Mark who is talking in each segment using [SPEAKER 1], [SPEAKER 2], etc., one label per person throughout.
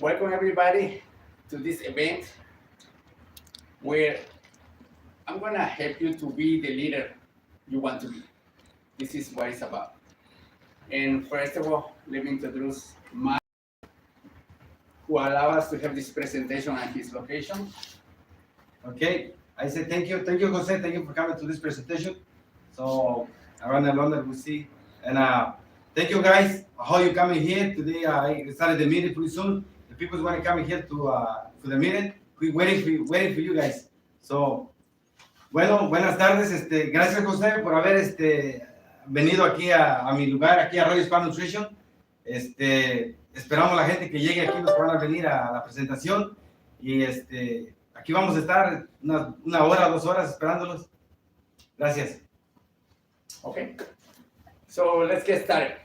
[SPEAKER 1] Welcome everybody to this event where I'm gonna help you to be the leader you want to be. This is what it's about. And first of all, let me introduce Mike, who allow us to have this presentation at his location.
[SPEAKER 2] Okay, I say thank you, Jose. Thank you for coming to this presentation. So around the London we see, and thank you guys. How you coming here today? I started the meeting pretty soon. The people want to come here to the meeting. We waiting for you guys. So bueno, buenas tardes. Gracias José por haber venido aquí a mi lugar, aquí a Radio Spa Nutrition. Esperamos la gente que llegue aquí, nos van a venir a la presentación y aquí vamos a estar una hora, 2 horas esperándolos. Gracias.
[SPEAKER 1] Okay, so let's get started.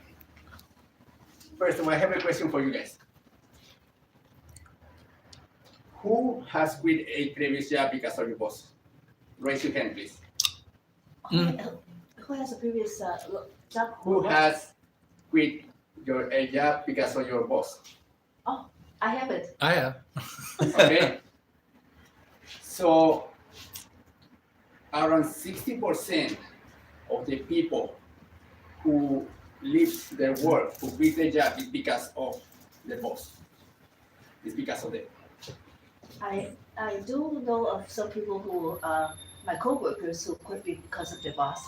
[SPEAKER 1] First of all, I have a question for you guys. Who has quit a previous job because of your boss? Raise your hand, please.
[SPEAKER 3] Who has a previous job?
[SPEAKER 1] Who has quit a job because of your boss?
[SPEAKER 3] I haven't.
[SPEAKER 4] I have.
[SPEAKER 1] Okay. So around 60% of the people who leave their work, who quit their job, is because of the boss. It's because of them.
[SPEAKER 3] I do know of some people who my coworkers who quit because of their boss.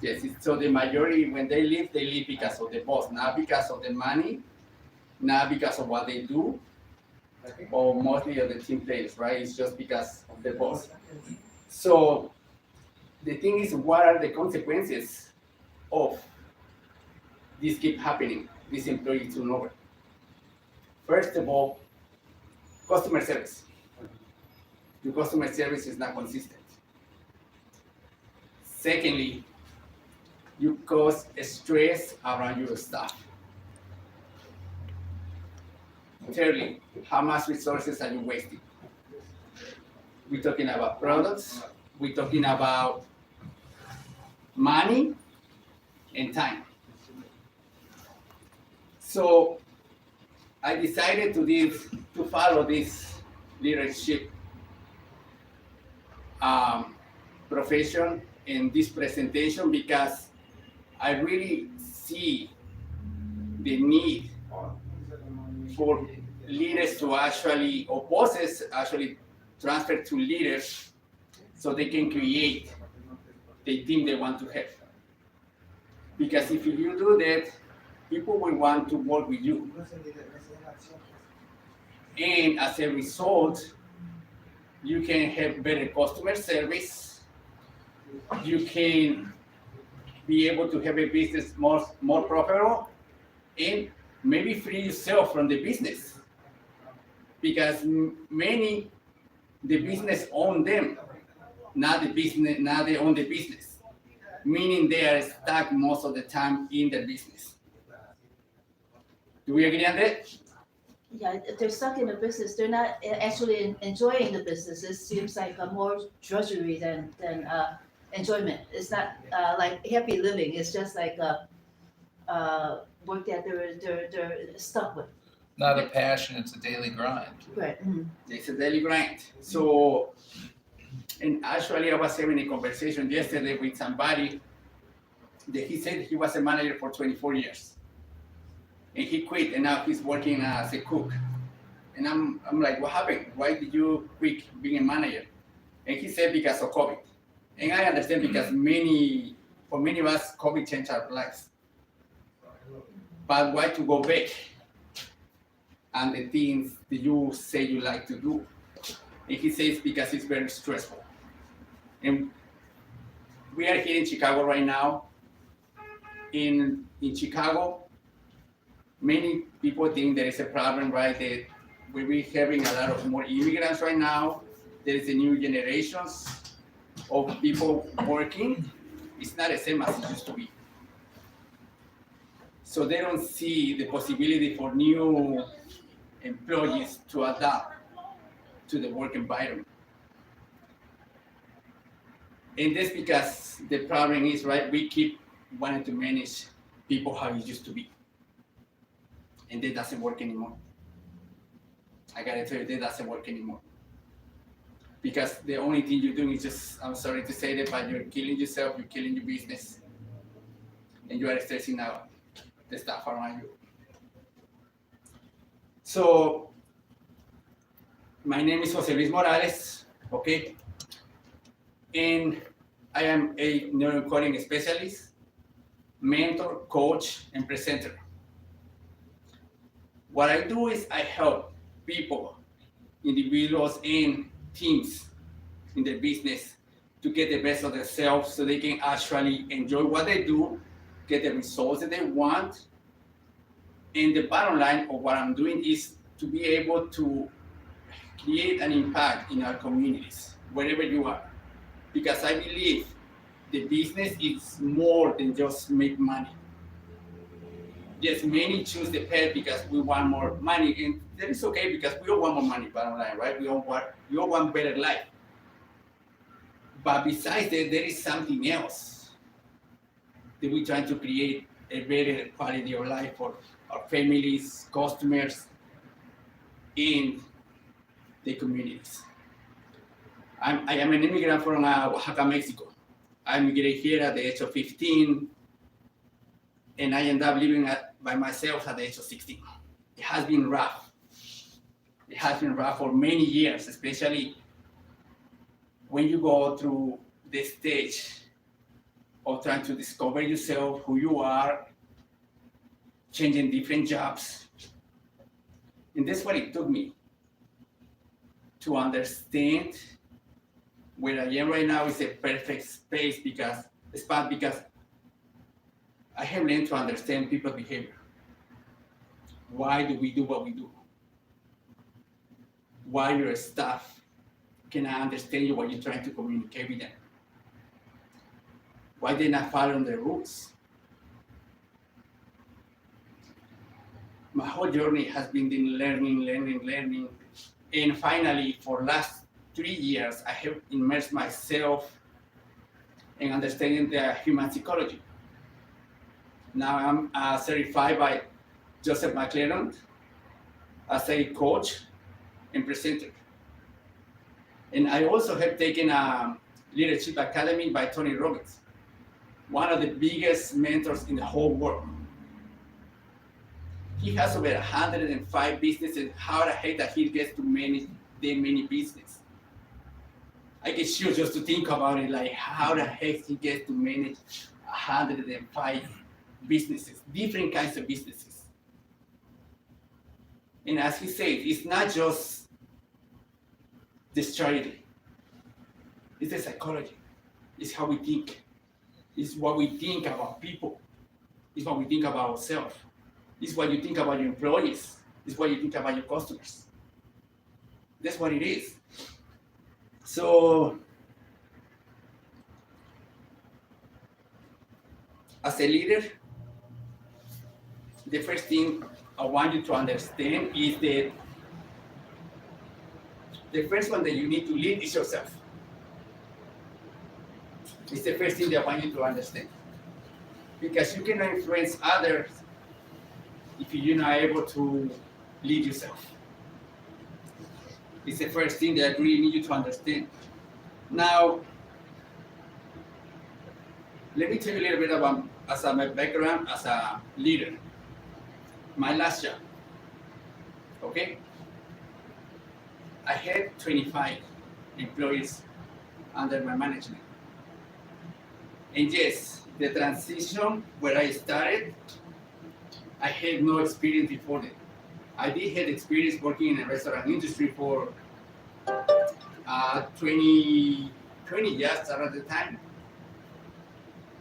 [SPEAKER 1] Yes. So the majority, when they leave because of the boss, not because of the money, not because of what they do, or mostly of the team players, right? It's just because of the boss. So the thing is, what are the consequences of this keep happening, this employee turnover? First of all, customer service. Your customer service is not consistent. Secondly, you cause stress around your staff. Thirdly, how much resources are you wasting? We're talking about products, we're talking about money and time. So I decided to follow this leadership profession in this presentation because I really see the need for leaders to actually, or bosses actually transfer to leaders so they can create the team they want to have. Because if you do that, people will want to work with you. And as a result, you can have better customer service. You can be able to have a business more profitable and maybe free yourself from the business. Because the business own them, not they own the business. Meaning they are stuck most of the time in the business. Do we agree on that?
[SPEAKER 3] Yeah, if they're stuck in the business, they're not actually enjoying the business. It seems like more drudgery than enjoyment. It's not like happy living. It's just like work that they're stuck with.
[SPEAKER 4] Not a passion, it's a daily grind.
[SPEAKER 3] Right.
[SPEAKER 1] It's a daily grind. So, and actually I was having a conversation yesterday with somebody that he said he was a manager for 24 years. And he quit and now he's working as a cook. And I'm like, what happened? Why did you quit being a manager? And he said because of COVID. And I understand because for many of us, COVID changed our lives. But why to go back? And the things that you say you like to do. And he says because it's very stressful. And we are here in Chicago right now. In Chicago, many people think there is a problem, right? That we're having a lot of more immigrants right now. There is a new generations of people working. It's not the same as it used to be. So they don't see the possibility for new employees to adapt to the work environment. And that's because the problem is, right, we keep wanting to manage people how it used to be. And that doesn't work anymore. I gotta tell you, that doesn't work anymore. Because the only thing you're doing is just, I'm sorry to say that, but you're killing yourself, you're killing your business, and you are stressing out the stuff around you. So, my name is Jose Luis Morales, okay? And I am a neurocoding specialist, mentor, coach, and presenter. What I do is I help people, individuals, and teams in their business to get the best of themselves so they can actually enjoy what they do, get the results that they want. And the bottom line of what I'm doing is to be able to create an impact in our communities, wherever you are. Because I believe the business is more than just make money. Yes, many choose the path because we want more money, and that is okay because we all want more money, bottom line, right? We all want better life. But besides that, there is something else that we're trying to create a better quality of life for our families, customers, and the communities. I am an immigrant from Oaxaca, Mexico. I immigrated here at the age of 15, and I ended up living by myself at the age of 16. It has been rough. It has been rough for many years, especially when you go through the stage of trying to discover yourself, who you are, changing different jobs. And that's what it took me to understand where I am right now is a perfect spot because I have learned to understand people's behavior. Why do we do what we do? Why your staff cannot understand you what you're trying to communicate with them? Why they're not following the rules? My whole journey has been in learning. And finally, for last 3 years, I have immersed myself in understanding the human psychology. Now I'm certified by Joseph McClelland as a coach and presenter. And I also have taken a leadership academy by Tony Robbins, one of the biggest mentors in the whole world. He has over 105 businesses. How the heck that he gets to manage that many businesses? I get chills just to think about it, like how the heck he gets to manage 105 businesses, different kinds of businesses. And as he said, it's not just the strategy, it's the psychology, it's how we think, it's what we think about people, it's what we think about ourselves, it's what you think about your employees, it's what you think about your customers. That's what it is. So, as a leader, the first thing I want you to understand is that the first one that you need to lead is yourself. It's the first thing that I want you to understand. Because you cannot influence others if you're not able to lead yourself. It's the first thing that I really need you to understand. Now, let me tell you a little bit about my background as a leader. My last job, okay? I had 25 employees under my management. And yes, the transition where I started, I had no experience before that. I did have experience working in the restaurant industry for 20 years around the time.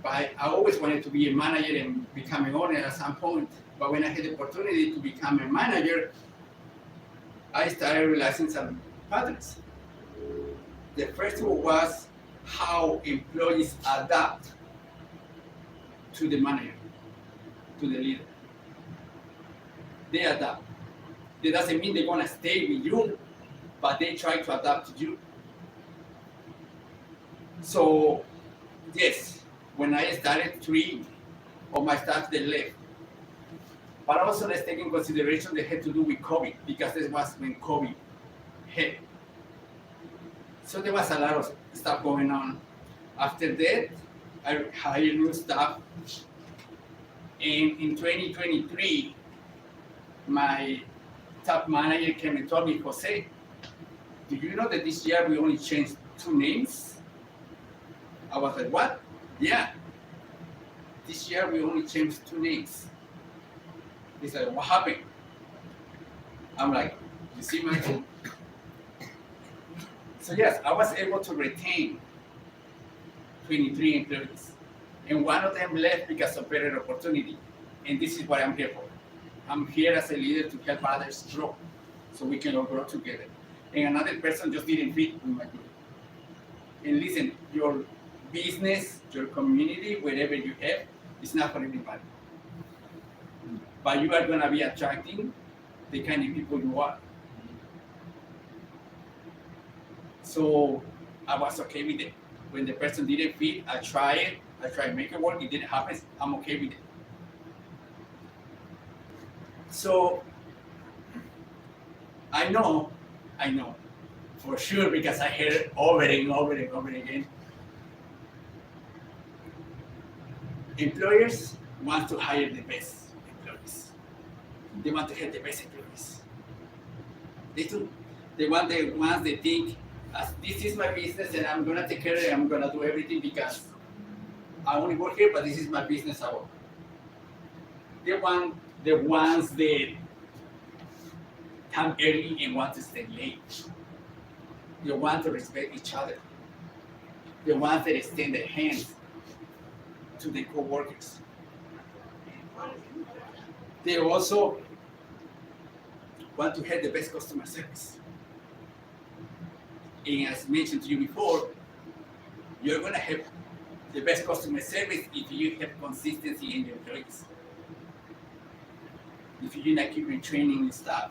[SPEAKER 1] But I always wanted to be a manager and become an owner at some point. But when I had the opportunity to become a manager, I started realizing some patterns. The first one was how employees adapt to the manager, to the leader. They adapt. That doesn't mean they're gonna stay with you, but they try to adapt to you. So, yes, when I started, 3 of my staff, they left. But also let's take in consideration that had to do with COVID, because this was when COVID hit. So there was a lot of stuff going on. After that, I hired new staff. And in 2023, my top manager came and told me, Jose, do you know that this year we only changed 2 names? I was like, what? Yeah. This year we only changed 2 names. He said, what happened? I'm like, you see, Michael? So yes, I was able to retain 23 employees. And one of them left because of better opportunity. And this is what I'm here for. I'm here as a leader to help others grow, so we can all grow together. And another person just didn't fit with my group. And listen, your business, your community, wherever you have, it's not for everybody. But you are gonna be attracting the kind of people you are. So I was okay with it. When the person didn't fit, I tried to make it work, it didn't happen, I'm okay with it. So I know for sure, because I heard it over and over and over again. Employers want to hire the best employees. They want to have the best employees. They do. They want the ones they think, as this is my business and I'm gonna take care of it, I'm gonna do everything because I only work here, but this is my business. I work. They want the ones that come early and want to stay late. They want to respect each other. They want to extend their hands to their co-workers. They also want to have the best customer service. And as mentioned to you before, you're gonna have the best customer service if you have consistency in your employees. If you're not keeping training and stuff.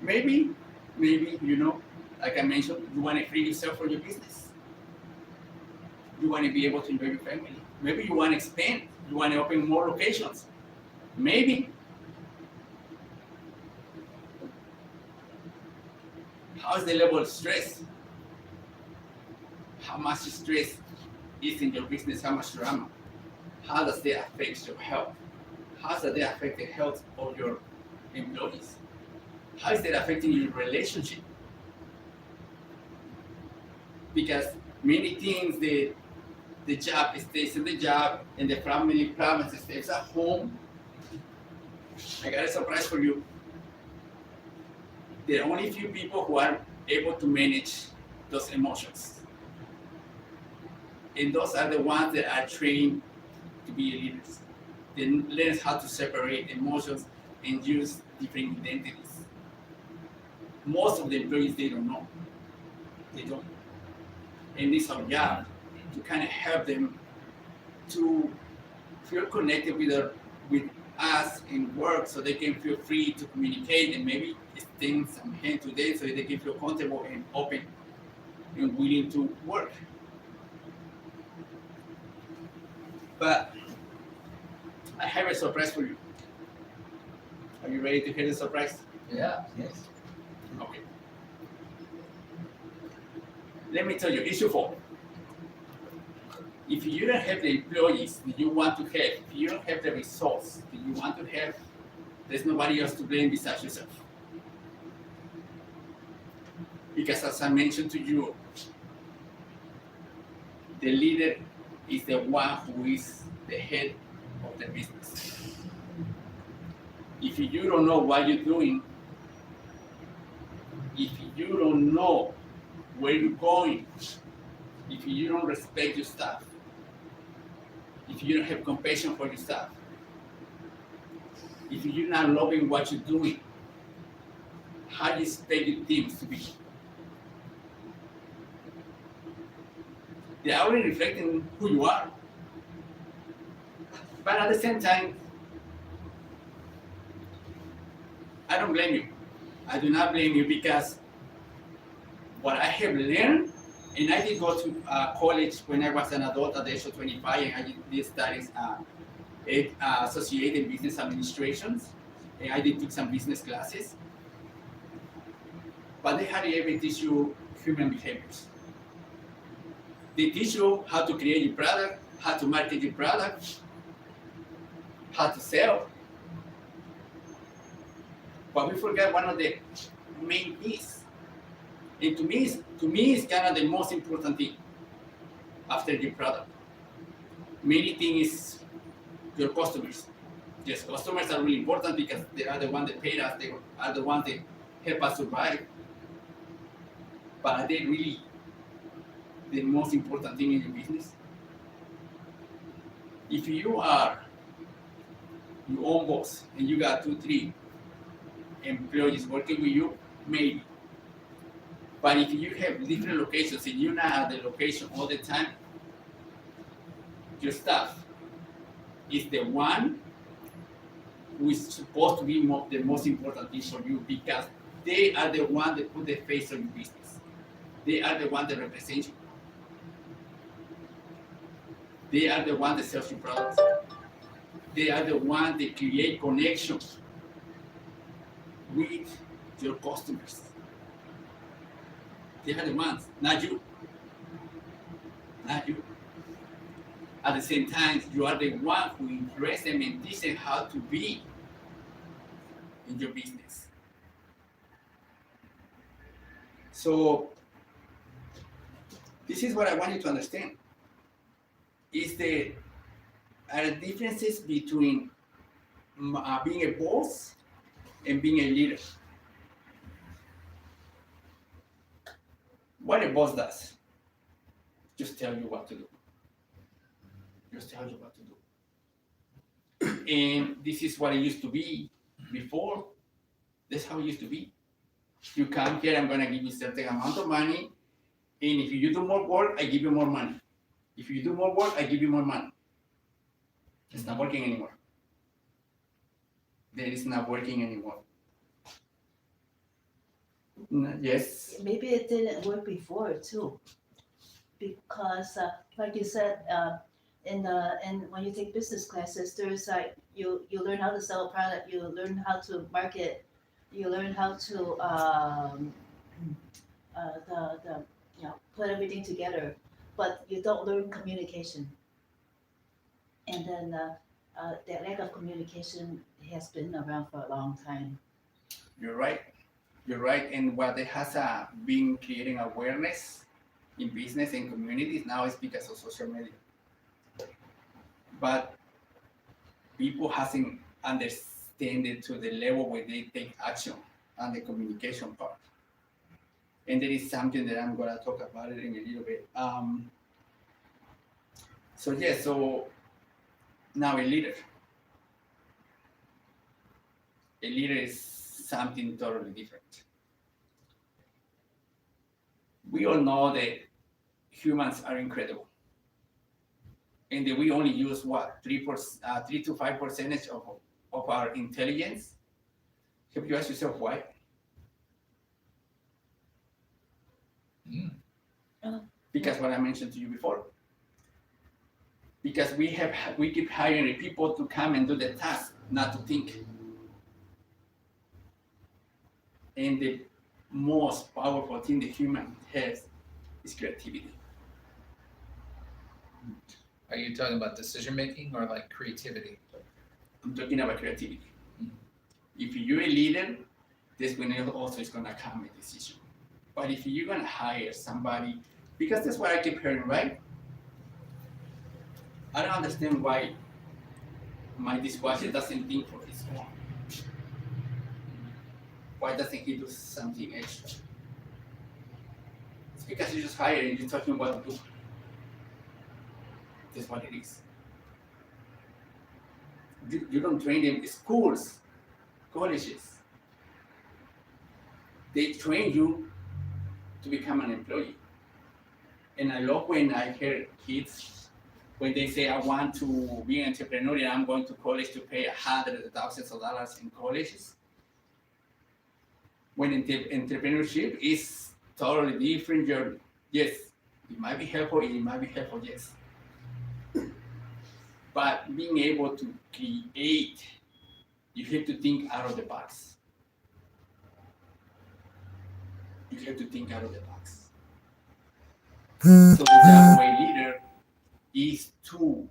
[SPEAKER 1] Maybe, like I mentioned, you want to free yourself from your business. You want to be able to enjoy your family. Maybe you want to expand. You want to open more locations. Maybe. How's the level of stress? How much stress is in your business? How much drama? How does that affect your health? How does that affect the health of your employees? How is that affecting your relationship? Because many things, the job stays in the job and the family problems stays at home. I got a surprise for you. There are only few people who are able to manage those emotions. And those are the ones that are trained to be leaders. They learn how to separate emotions and use different identities. Most of the employees, they don't know. They don't. And it's our job to kind of help them to feel connected with us in work, so they can feel free to communicate and maybe extend some hand to them so they can feel comfortable and open and willing to work. But I have a surprise for you. Are you ready to hear the surprise?
[SPEAKER 4] Yeah.
[SPEAKER 2] Yes.
[SPEAKER 1] Okay. Let me tell you, it's your fault. If you don't have the employees that you want to have, if you don't have the results that you want to have, there's nobody else to blame besides yourself. Because as I mentioned to you, the leader is the one who is the head of the business. If you don't know what you're doing, if you don't know where you're going, if you don't respect your staff, if you don't have compassion for your staff, if you're not loving what you're doing, how do you expect your teams to be? They are already reflecting who you are. But at the same time, I don't blame you. I do not blame you, because what I have learned, and I did go to college when I was an adult at the age of 25, and I did studies associated business administrations. I did took some business classes, but they hardly ever teach you human behaviors. They teach you how to create your product, how to market your product, how to sell. But we forgot one of the main keys. And to me, it's kind of the most important thing after your product. Many things is your customers. Yes, customers are really important because they are the ones that pay us, they are the ones that help us survive. But are they really the most important thing in your business? If you are your own boss and you got 2-3 employees working with you, maybe. But if you have different locations and you're not at the location all the time, your staff is the one who is supposed to be the most important thing for you because they are the one that put the face on your business. They are the one that represent you. They are the one that sells your products. They are the one that create connections with your customers. They are the ones, not you. Not you. At the same time, you are the one who impress them and teach them how to be in your business. So this is what I want you to understand. Is there are differences between being a boss and being a leader. What a boss does, just tell you what to do. Just tell you what to do. And this is what it used to be before. That's how it used to be. You come here, I'm gonna give you a certain amount of money, and if you do more work, I give you more money. If you do more work, I give you more money. It's not working anymore. That is not working anymore. Yes.
[SPEAKER 3] Maybe it didn't work before too, because like you said, in when you take business classes, there's like you learn how to sell a product, you learn how to market, you learn how to the put everything together, but you don't learn communication. And then the lack of communication has been around for a long time.
[SPEAKER 1] You're right. You're right. And what it has been creating awareness in business and communities now is because of social media. But people hasn't understand it to the level where they take action on the communication part. And there is something that I'm gonna talk about it in a little bit. So now a leader is something totally different. We all know that humans are incredible, and that we only use what 3 to 5% of our intelligence. Have you asked yourself why? Because what I mentioned to you before. Because we keep hiring people to come and do the task, not to think. And the most powerful thing the human has is creativity.
[SPEAKER 4] Are you talking about decision making or like creativity?
[SPEAKER 1] I'm talking about creativity. If you're a leader, this when also is gonna come a decision. But if you're gonna hire somebody, because that's what I keep hearing, right? I don't understand why my dishwasher doesn't think for his own. Why doesn't he do something extra? It's because you just hired and you're talking about what to do. That's what it is. You don't train them in schools, colleges. They train you to become an employee. And I love when I hear kids, when they say, I want to be an entrepreneur and I'm going to college to pay hundreds of thousands of dollars in colleges. When entrepreneurship is totally different journey. Yes, it might be helpful, yes. But being able to create, you have to think out of the box. You have to think out of the box. So the job of a leader is to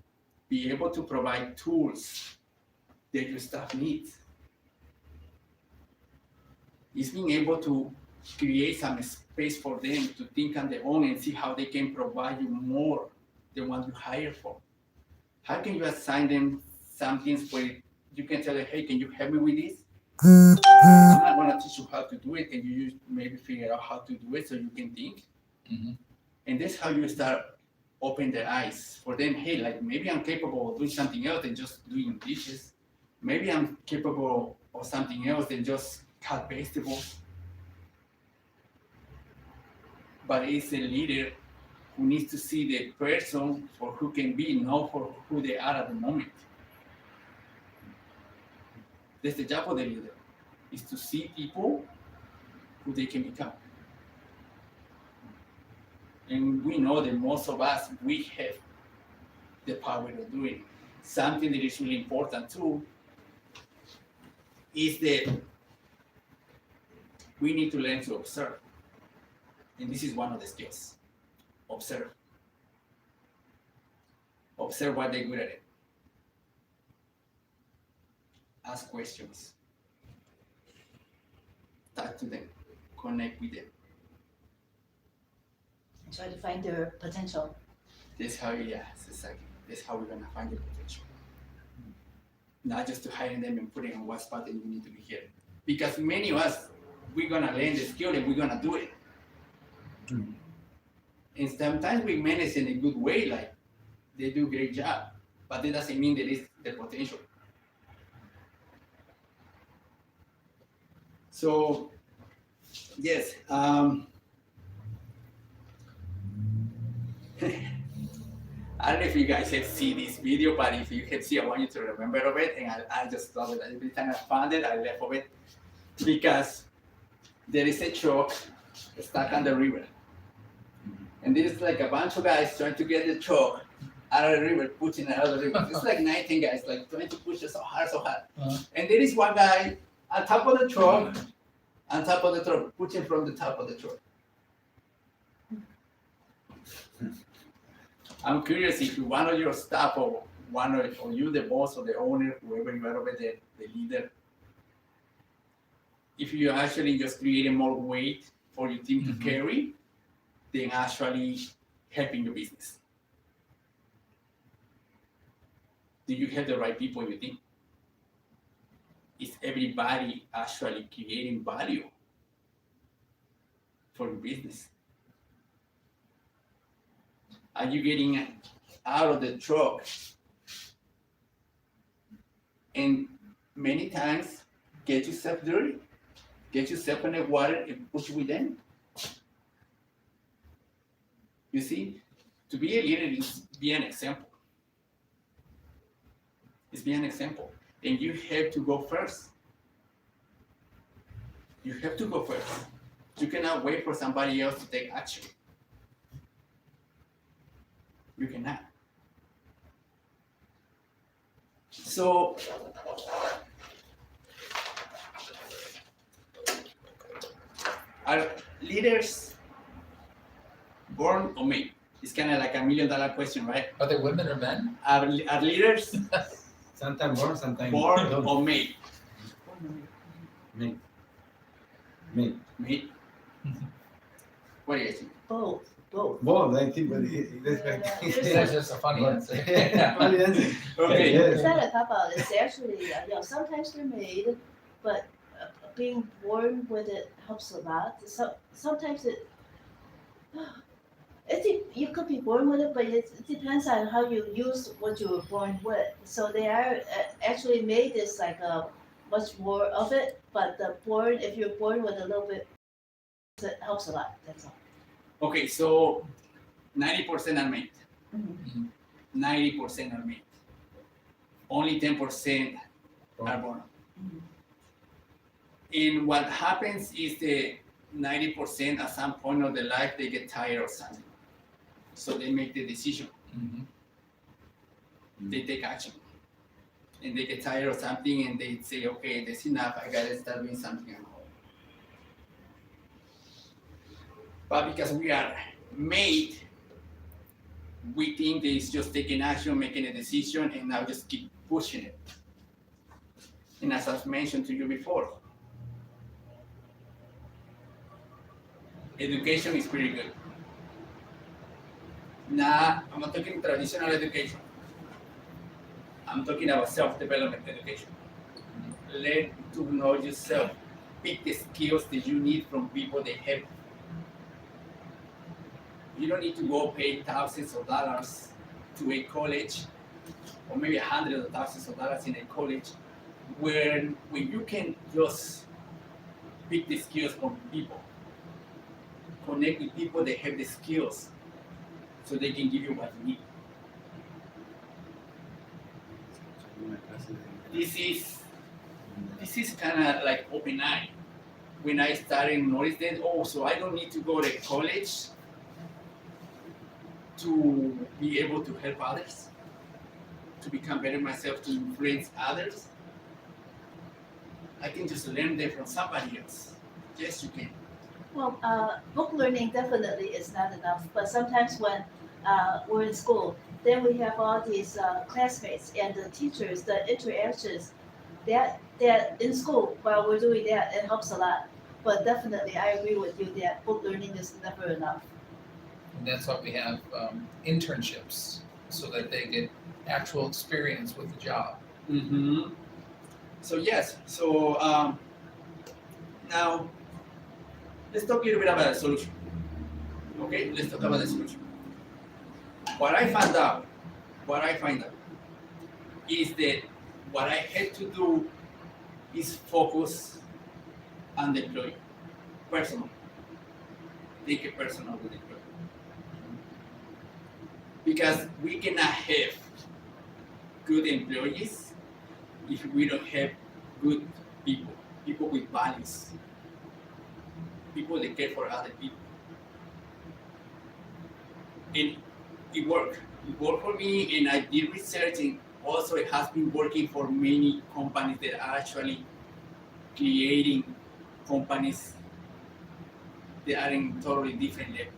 [SPEAKER 1] be able to provide tools that your staff needs. It's being able to create some space for them to think on their own and see how they can provide you more than what you hire for. How can you assign them some things where you can tell them, hey, can you help me with this? I'm not going to teach you how to do it, and you maybe figure out how to do it so you can think.
[SPEAKER 4] Mhm.
[SPEAKER 1] And that's how you start open their eyes for them. Hey, like maybe I'm capable of doing something else than just doing dishes. Maybe I'm capable of something else than just cut vegetables. But it's a leader who needs to see the person for who can be, not for who they are at the moment. That's the job of the leader, is to see people who they can become. And we know that most of us, we have the power of doing it. Something that is really important too is that we need to learn to observe. And this is one of the skills. Observe. Observe what they're good at it. Ask questions. Talk to them. Connect with them.
[SPEAKER 3] Try to find their potential.
[SPEAKER 1] That's how, yeah, exactly. That's how we're gonna find the potential. Not just to hire them and put it on one spot and you need to be here. Because many of us, we're gonna learn the skill and we're gonna do it. And sometimes we manage in a good way, like they do a great job, but that doesn't mean there is the potential. So, yes, I don't know if you guys have seen this video, but if you have seen, I want you to remember of it, and I just love it. Every time I found it, I left of it, because there is a truck stuck on the river. And there's like a bunch of guys trying to get the truck out of the river, pushing it out of the river. It's like 19 guys, like trying to push it so hard. And there is one guy on top of the truck, pushing from the top of the truck. I'm curious if one of your staff or you, the boss or the owner, whoever you are over there, the leader, if you actually just creating more weight for your team to carry, than actually helping your business. Do you have the right people in your team? Is everybody actually creating value for your business? Are you getting out of the truck? And many times, get yourself dirty, get yourself in the water and push with them. You see, to be a leader is be an example. It's be an example. And you have to go first. You have to go first. You cannot wait for somebody else to take action. You cannot. So, are leaders born or made? It's kind of like $1 million question, right?
[SPEAKER 4] Are they women or men?
[SPEAKER 1] Are leaders
[SPEAKER 2] Sometimes born, sometimes
[SPEAKER 1] born
[SPEAKER 2] don't.
[SPEAKER 1] or made?
[SPEAKER 2] Me.
[SPEAKER 1] Made. What do you think?
[SPEAKER 3] Both.
[SPEAKER 2] Both, I think, but
[SPEAKER 4] That's just a funny answer.
[SPEAKER 2] Funny answer.
[SPEAKER 1] Okay.
[SPEAKER 2] Yes.
[SPEAKER 3] It's not a cop out. It's actually, sometimes they're made, but being born with it helps a lot. Sometimes you could be born with it, but it depends on how you use what you were born with. So they are actually made this like much more of it, but if you're born with a little bit, it helps a lot. That's all.
[SPEAKER 1] Okay, so 90% are made.
[SPEAKER 3] Mhm.
[SPEAKER 1] 90% are made. Only 10% are born.
[SPEAKER 3] Mhm.
[SPEAKER 1] And what happens is the 90% at some point of their life, they get tired of something. So they make the decision.
[SPEAKER 4] Mhm.
[SPEAKER 1] they take action. And they get tired of something and they say, okay, that's enough, I gotta start doing something at home. But because we are made, we think that it's just taking action, making a decision, and now just keep pushing it. And as I've mentioned to you before, education is pretty good. Now, I'm not talking traditional education. I'm talking about self-development education. Learn to know yourself. Pick the skills that you need from people that have. You don't need to go pay thousands of dollars to a college, or maybe hundreds of thousands of dollars in a college, when you can just pick the skills from people. Connect with people that have the skills so they can give you what you need. This is kind of like open eye. When I started notice that, oh, so I don't need to go to college to be able to help others, to become better myself, to influence others. I can just learn that from somebody else. Yes, you can.
[SPEAKER 3] Well, book learning definitely is not enough, but sometimes when we're in school, then we have all these classmates and the teachers, the interactions that in school while we're doing that, it helps a lot. But definitely, I agree with you that book learning is never enough.
[SPEAKER 4] And that's why we have internships, so that they get actual experience with the job.
[SPEAKER 1] Mm-hmm. So yes, so now let's talk a little bit about the solution. Okay, let's talk about the solution. What I find out is that what I had to do is focus on the employee, personal. Take it personal with the employee. Because we cannot have good employees if we don't have good people, people with values, people that care for other people. And it worked. It worked for me, and I did research, and also it has been working for many companies that are actually creating companies that are in totally different level.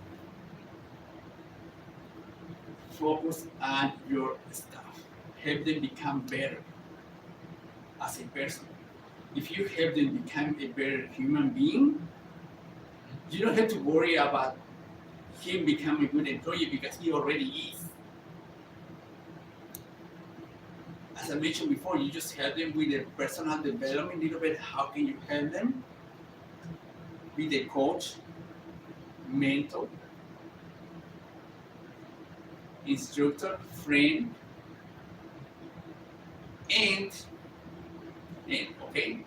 [SPEAKER 1] Focus on your staff. Help them become better as a person. If you help them become a better human being, you don't have to worry about him becoming a good employee because he already is. As I mentioned before, you just help them with their personal development a little bit. How can you help them? Be the coach, mentor, instructor, friend, and okay,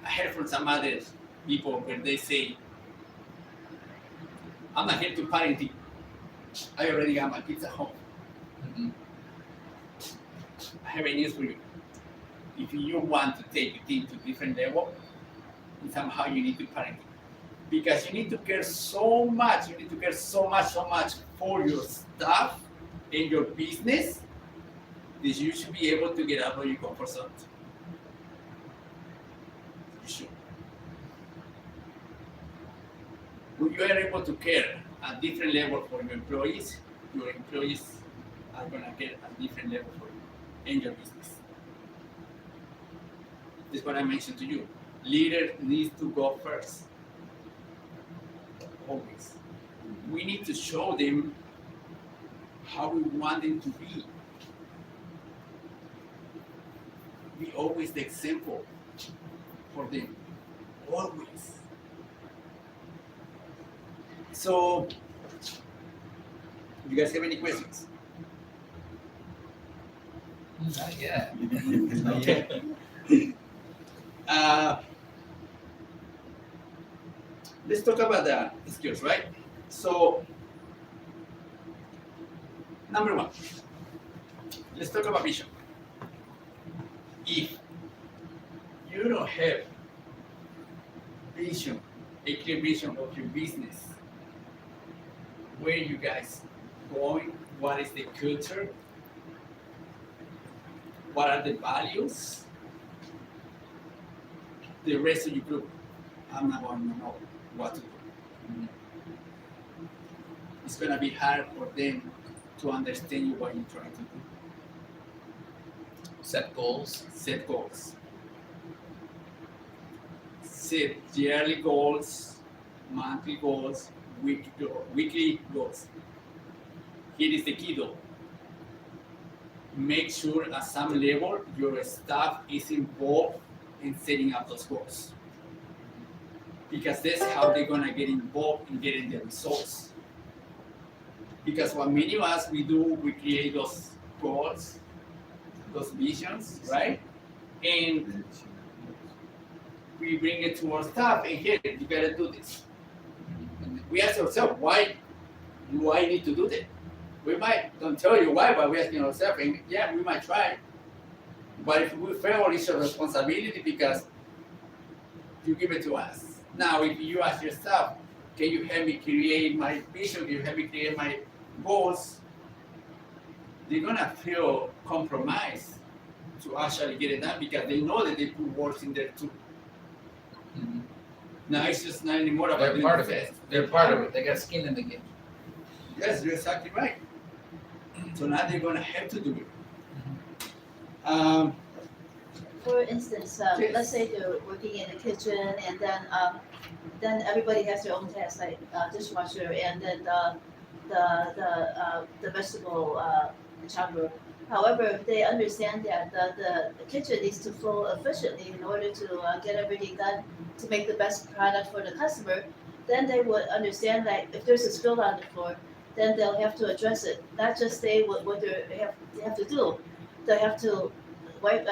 [SPEAKER 1] I heard from some other people where they say, I'm not here to parent. I already got my kids at home.
[SPEAKER 4] Mm-hmm.
[SPEAKER 1] I have a news for you. If you want to take the team to different level, somehow you need to parent. Because you need to care so much, so much for your staff and your business that you should be able to get out of your comfort zone. You should. When you are able to care at different level for your employees are going to care at different level for you and your business. This is what I mentioned to you. Leader needs to go first. Always. We need to show them how we want them to be. Be always the example for them. Always. So, you guys have any questions?
[SPEAKER 4] Not yet.
[SPEAKER 1] Okay. Let's talk about the skills, right? So, number one, let's talk about vision. If you don't have vision, a clear vision of your business, where you guys going, what is the culture, what are the values, the rest of your group, I'm not going to know what to do. It's going to be hard for them to understand what you're trying to do.
[SPEAKER 4] Set goals.
[SPEAKER 1] Set goals. Set yearly goals, monthly goals, weekly goals. Here is the key though. Make sure at some level your staff is involved in setting up those goals. Because that's how they're gonna get involved in getting the results. Because what many of us we do, we create those goals, those visions, right? And we bring it to our staff and here, you gotta do this. And we ask ourselves, why do I need to do that? We might don't tell you why, but we're asking ourselves, and yeah, we might try. But if we fail, it's your responsibility because you give it to us. Now, if you ask yourself, can you help me create my vision? Can you help me create my goals? They're gonna feel compromised to actually get it done because they know that they put work in there too.
[SPEAKER 4] Mhm.
[SPEAKER 1] Now it's just not anymore about
[SPEAKER 4] They're
[SPEAKER 1] doing
[SPEAKER 4] part
[SPEAKER 1] the
[SPEAKER 4] of it.
[SPEAKER 1] test.
[SPEAKER 4] They're part of it. They got skin in the game.
[SPEAKER 1] Yes, you're exactly right. So now they're gonna have to do it.
[SPEAKER 3] For instance,
[SPEAKER 1] Yes.
[SPEAKER 3] let's say they're working in the kitchen and then everybody has their own tasks like dishwasher and then the vegetable chopper. However, they understand that the kitchen needs to flow efficiently in order to get everything done to make the best product for the customer. Then they would understand that if there's a spill on the floor, then they'll have to address it, not just say what they have to do. They have to wipe,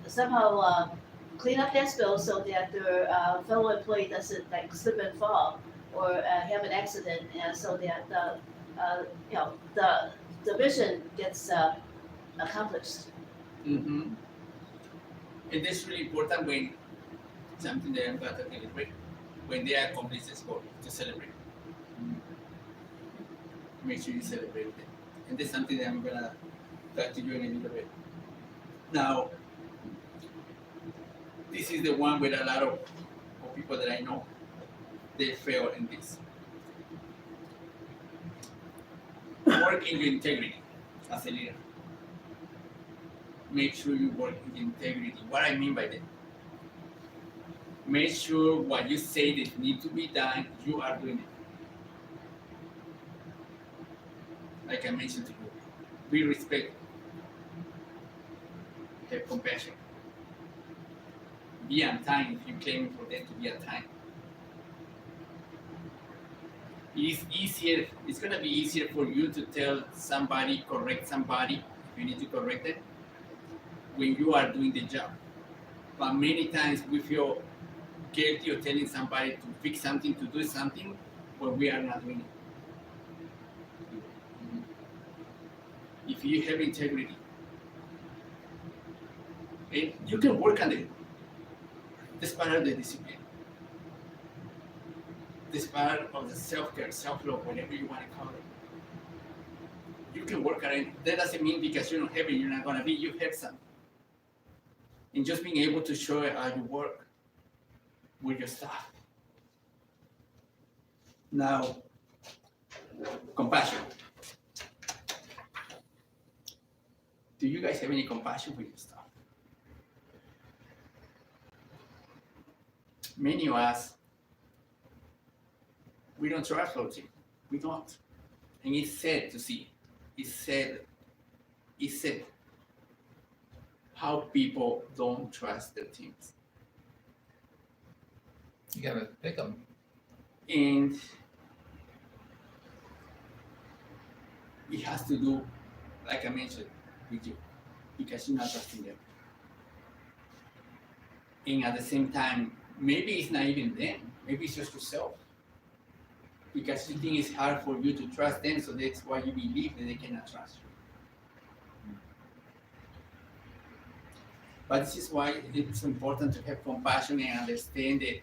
[SPEAKER 3] somehow clean up that spill so that their fellow employee doesn't like slip and fall or have an accident, and so that the mission gets accomplished.
[SPEAKER 1] Mm-hmm. And that's really important when something that I'm going to celebrate, when they accomplish this goal, to celebrate. Make sure you celebrate it. And that's something that I'm going to talk to you in a little bit. Now, this is the one with a lot of people that I know, they fail in this. Work in your integrity as a leader. Make sure you work in integrity. What I mean by that? Make sure what you say that needs to be done, you are doing it. Like I mentioned to you, be respectful, have compassion, be on time if you're claiming for them to be on time. It's easier, it's gonna be easier for you to tell somebody, correct somebody, if you need to correct it, when you are doing the job. But many times we feel guilty of telling somebody to fix something, to do something, when we are not doing it. If you have integrity, and you can work on it. That's part of the discipline. This part of the self-care, self-love, whatever you want to call it. You can work on it. That doesn't mean because you don't have it, you're not gonna be. You have some. And just being able to show how you work with your staff. Now, compassion. Do you guys have any compassion with your staff? Many of us, we don't trust our team. We don't. And it's sad to see. It's sad how people don't trust their teams.
[SPEAKER 4] You gotta pick them.
[SPEAKER 1] And it has to do, like I mentioned, with you, because you're not trusting them. And at the same time, maybe it's not even them, maybe it's just yourself. Because you think it's hard for you to trust them, so that's why you believe that they cannot trust you. But this is why it's important to have compassion and understand that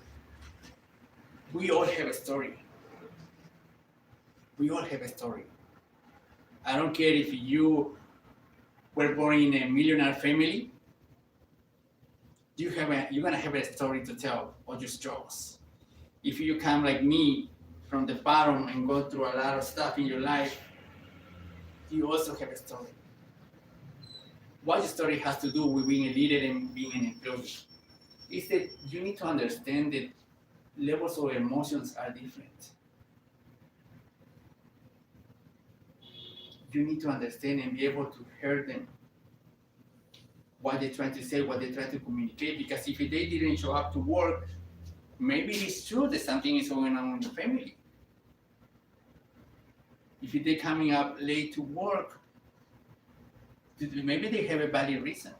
[SPEAKER 1] we all have a story. We all have a story. I don't care if you were born in a millionaire family, you're gonna have a story to tell of your struggles. If you come like me from the bottom and go through a lot of stuff in your life, you also have a story. What your story has to do with being a leader and being an employee is that you need to understand that levels of emotions are different. You need to understand and be able to hear them, what they're trying to say, what they're trying to communicate, because if they didn't show up to work, maybe it's true that something is going on in the family. If they're coming up late to work, maybe they have a valid reason.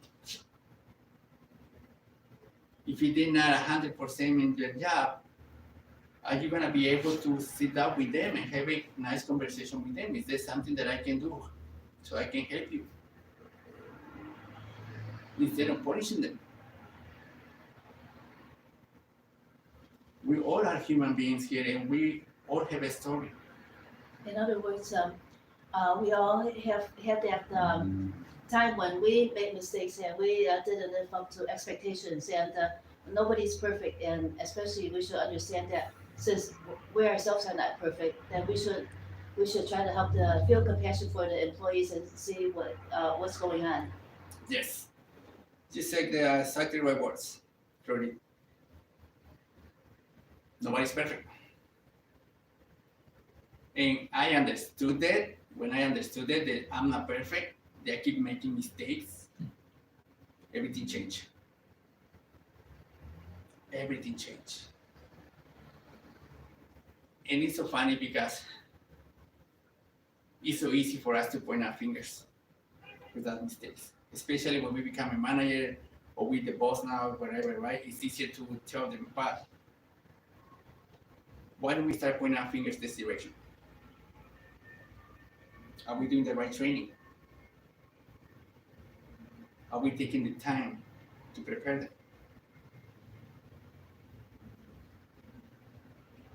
[SPEAKER 1] If they're not 100% in their job, are you gonna be able to sit down with them and have a nice conversation with them? Is there something that I can do so I can help you? Instead of punishing them. We all are human beings here and we all have a story.
[SPEAKER 3] In other words, we all have had that time when we made mistakes and we didn't live up to expectations, and nobody's perfect, and especially we should understand that since we ourselves are not perfect, then we should try to help feel compassion for the employees and see what's going on.
[SPEAKER 1] Yes. You said the exactly right words, Jody. Nobody's perfect. And I understood that when I understood that I'm not perfect, that I keep making mistakes, everything changed. Everything changed. And it's so funny because it's so easy for us to point our fingers without mistakes, especially when we become a manager or with the boss now, whatever, right? It's easier to tell them, but why don't we start pointing our fingers this direction? Are we doing the right training? Are we taking the time to prepare them?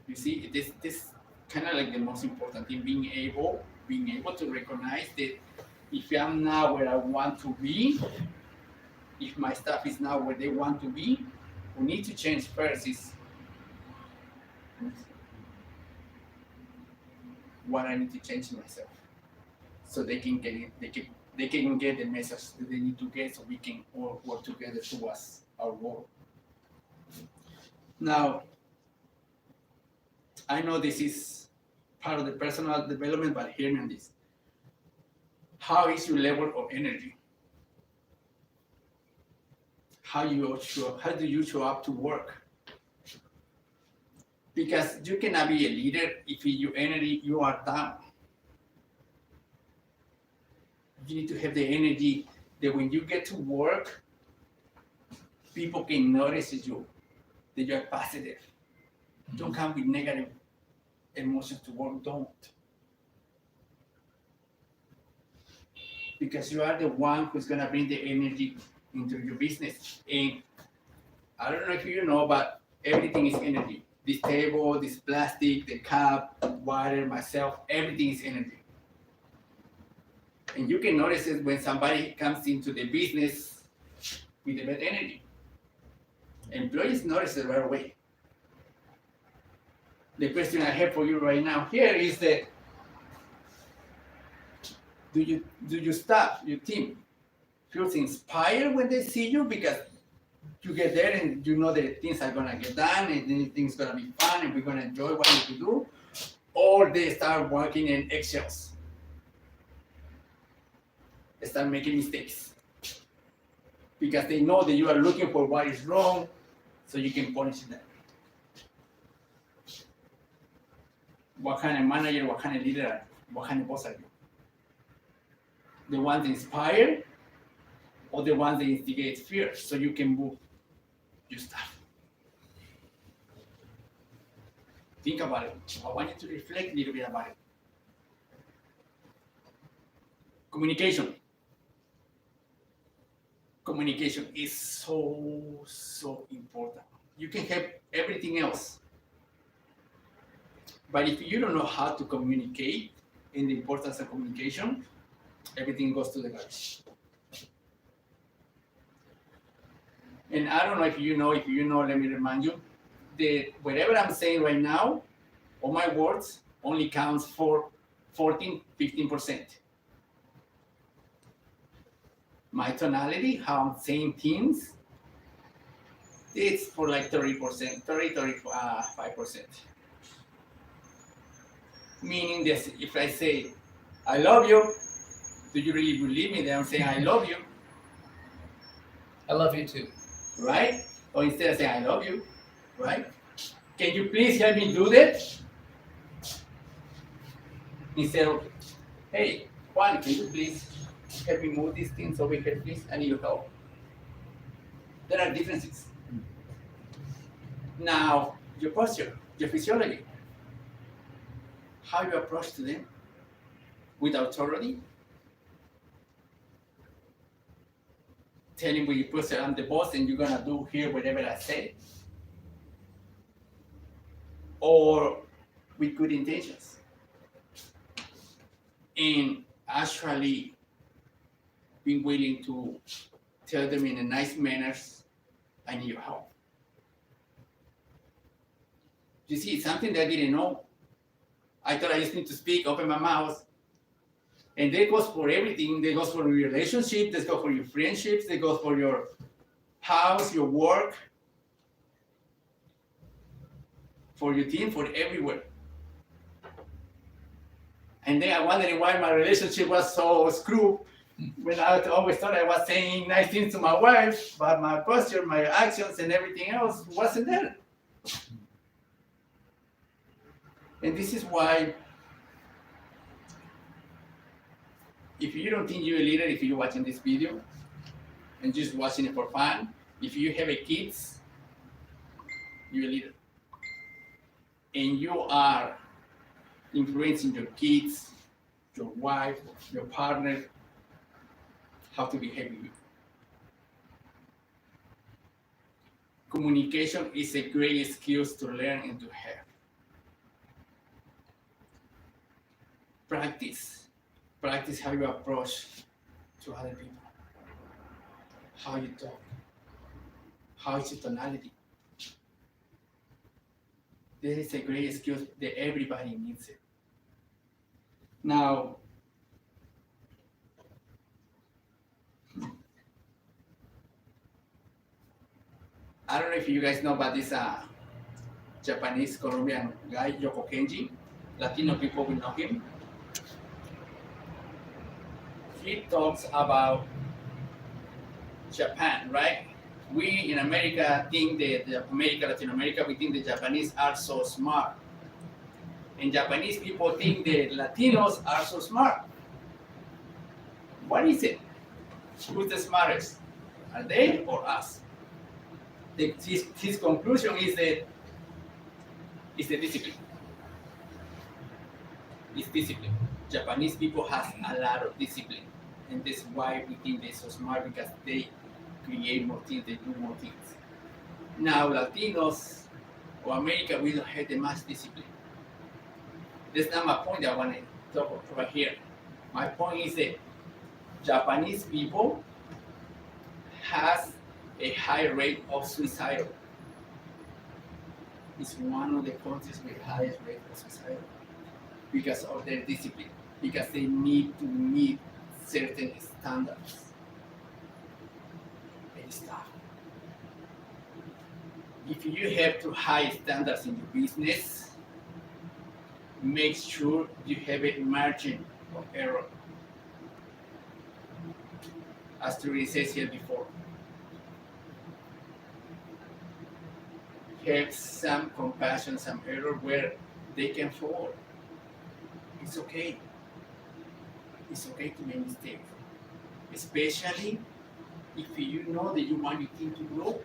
[SPEAKER 1] You see, this kind of like the most important thing, being able to recognize that if I'm not where I want to be, if my staff is not where they want to be, we need to change first is what I need to change in myself, so they can get it, they can get the message that they need to get, so we can all work together towards our goal. Now, I know this is part of the personal development, but hear me on this. How is your level of energy? How do you show up to work? Because you cannot be a leader if your energy, you are down. You need to have the energy that when you get to work, people can notice you, that you are positive. Don't come with negative emotions to work, don't. Because you are the one who's gonna bring the energy into your business. And I don't know if you know, but everything is energy. This table, this plastic, the cup, water, myself, everything is energy. And you can notice it when somebody comes into the business with a bad energy. Employees notice it right away. The question I have for you right now here is that do your staff, your team, feels inspired when they see you because you get there and you know that things are gonna get done and then things gonna be fun and we're gonna enjoy what you do, or they start working in eggshells, they start making mistakes because they know that you are looking for what is wrong, so you can punish them. What kind of manager, what kind of leader, what kind of boss are you? The ones that inspire, or the ones that instigate fear, so you can move your stuff? Think about it. I want you to reflect a little bit about it. Communication. Communication is so important. You can have everything else, but if you don't know how to communicate and the importance of communication, everything goes to the garbage. And I don't know if you know, let me remind you, that whatever I'm saying right now, all my words only counts for 15%. My tonality, how I'm saying things, it's for like 30%, 35%. Meaning that if I say, I love you, do you really believe me that I'm saying I love you,
[SPEAKER 4] I love you too.
[SPEAKER 1] right? Or instead of saying I love you, right? Can you please help me do that? Instead of, hey, Juan, can you please help me move these things over here, please? I need your help. There are differences. Now, your posture, your physiology, how you approach to them with authority, telling with your posture, I'm the boss and you're gonna do here whatever I say, or with good intentions. And actually being willing to tell them in a nice manner, I need your help. You see, it's something that I didn't know. I thought I just need to speak, open my mouth. And that goes for everything. That goes for your relationship, that goes for your friendships, that goes for your house, your work, for your team, for everywhere. And then I wondered why my relationship was so screwed when I always thought I was saying nice things to my wife, but my posture, my actions, and everything else wasn't there. And this is why, if you don't think you're a leader, if you're watching this video and just watching it for fun, if you have a kids, you're a leader. And you are influencing your kids, your wife, your partner, how to behave with you. Communication is a great skill to learn and to have. Practice how you approach to other people, how you talk, how is your tonality. This is a great skill that everybody needs it. Now, I don't know if you guys know about this Japanese Colombian guy, Yoko Kenji. Latino people will know him. He talks about Japan, right? We in America think that Latin America, we think the Japanese are so smart. And Japanese people think that Latinos are so smart. What is it? Who's the smartest? Are they or us? His conclusion is that it's the discipline. It's discipline. Japanese people have a lot of discipline. And that's why we think they're so smart, because they create more things, they do more things. Now, Latinos or America, we don't have the much discipline. That's not my point that I want to talk about here. My point is that Japanese people has a high rate of suicide. It's one of the countries with the highest rate of suicide because of their discipline, because they need to meet certain standards. It's tough. If you have too high standards in your business, make sure you have a margin of error. As Turi says here before, have some compassion, some error where they can fall. It's okay. It's okay to make mistakes, especially if you know that you want your team to grow.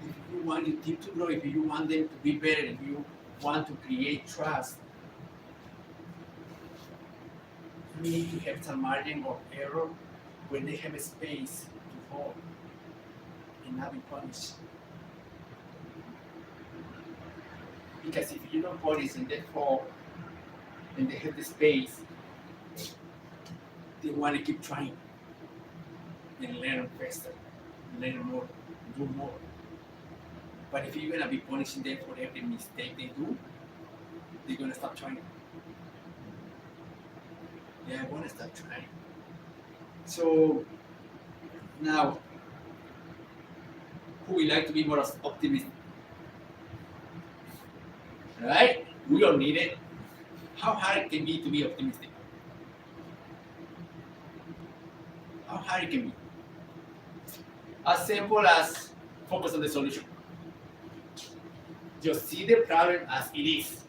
[SPEAKER 1] If you want your team to grow, if you want them to be better, if you want to create trust, you need to have some margin of error when they have a space to fall and not be punished. Because if you don't punish and they fall and they have the space, they want to keep trying and learn faster. learn more, do more. But if you're gonna be punishing them for every mistake they do, they're gonna stop trying. They're gonna stop trying. So now, who would like to be more optimistic? Right? We all need it. How hard it can be to be optimistic? How hard it can be? As simple as focus on the solution. Just see the problem as it is.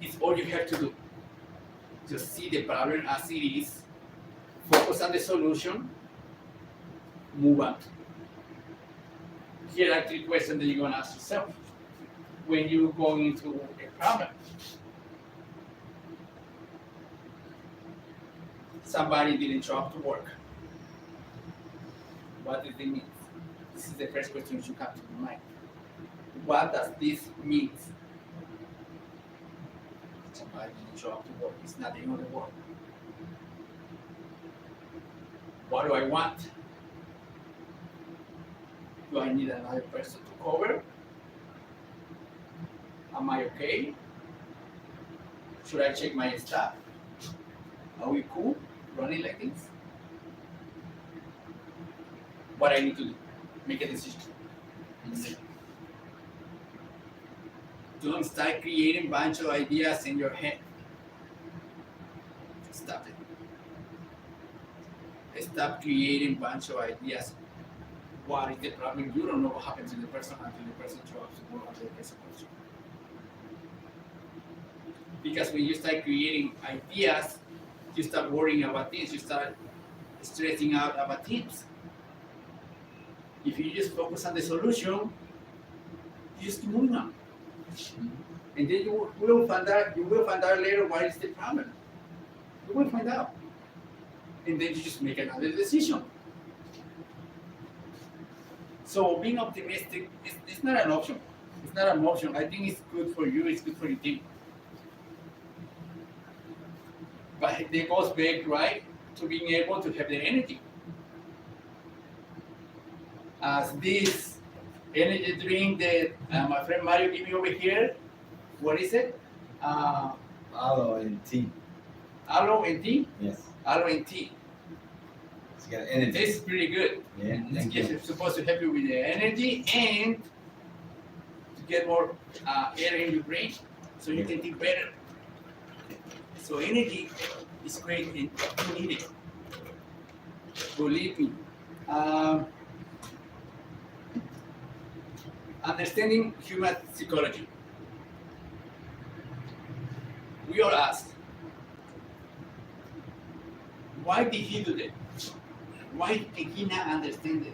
[SPEAKER 1] It's all you have to do. Just see the problem as it is. Focus on the solution. Move on. Here are 3 questions that you're going to ask yourself when you go into a problem. Somebody didn't show up to work. What does it mean? This is the first question you should come to your mind. What does this mean? Somebody didn't show up to work. It's not the end of the world. What do I want? Do I need another person to cover? Am I okay? Should I check my staff? Are we cool running like this? What I need to do? Make a decision. Don't start creating a bunch of ideas in your head. Stop it. Stop creating a bunch of ideas. What is the problem? You don't know what happens to the person until the person drops to work until the person goes. Because when you start creating ideas, you start worrying about things, you start stressing out about things. If you just focus on the solution, you just keep moving on. And then you will find out later what is the problem. You will find out. And then you just make another decision. So being optimistic is not an option. It's not an option. I think it's good for you, it's good for your team. But it goes back, right, to being able to have the energy. As this energy drink that my friend Mario gave me over here, what is it?
[SPEAKER 2] Aloe and tea.
[SPEAKER 1] Aloe and tea?
[SPEAKER 2] Yes.
[SPEAKER 1] Aloe and tea.
[SPEAKER 2] It's got energy.
[SPEAKER 1] It tastes pretty good.
[SPEAKER 2] Yeah, thank you.
[SPEAKER 1] It's supposed to help you with the energy and to get more air in your brain so you can think better. So energy is great and you need it. Believe me. Understanding human psychology. We all ask, why did he do that? Why can he not understand it?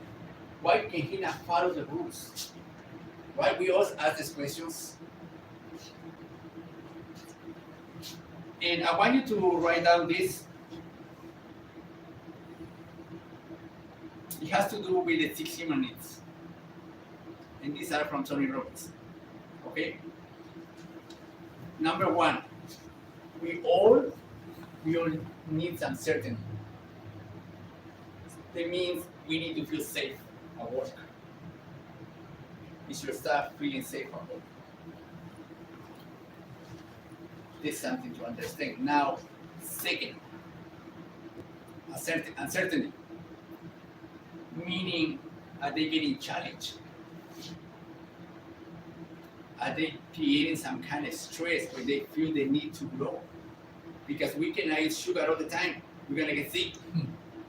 [SPEAKER 1] Why can he not follow the rules? Why we always ask these questions? And I want you to write down this. It has to do with the 6 human needs. And these are from Tony Robbins. Okay? Number 1, we all need some certainty. That means we need to feel safe at work. Is your staff feeling safe at work? This is something to understand. Now, second, uncertainty. Meaning, are they getting challenged? Are they creating some kind of stress where they feel they need to grow? Because we cannot eat sugar all the time. We're gonna get sick.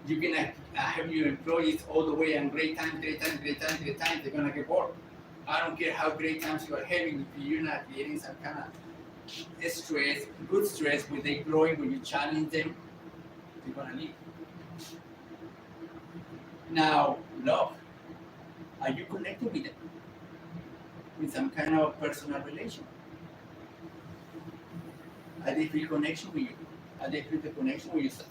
[SPEAKER 1] You cannot have your employees all the way on great times, they're gonna get bored. I don't care how great times you are having, if you're not creating some kind of stress, good stress, when they're growing, when you challenge them, they're gonna leave. Now, love. Are you connected with them? With some kind of personal relation? Are they feel connection with you? Are they feel the connection with yourself?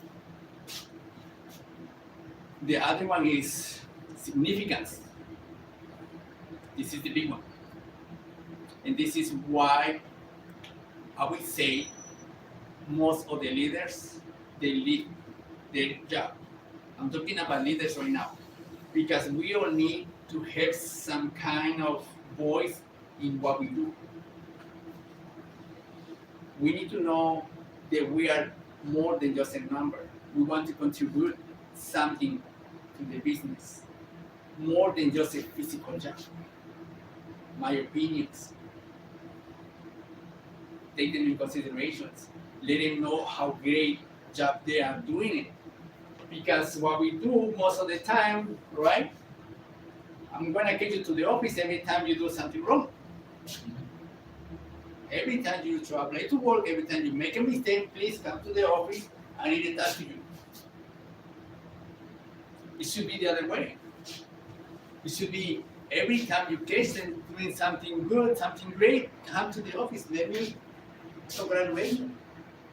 [SPEAKER 1] The other one is significance. This is the big one. And this is why I would say most of the leaders, they leave their job. I'm talking about leaders right now. because we all need to have some kind of voice in what we do. We need to know that we are more than just a number. We want to contribute something to the business, more than just a physical job. My opinions, take them in considerations. Let them know how great job they are doing it. Because what we do most of the time, right? I'm gonna get you to the office every time you do something wrong. Every time you travel to work, every time you make a mistake, please come to the office. I need to talk to you. It should be the other way. It should be every time you catch them doing something good, something great, come to the office. Let me congratulations.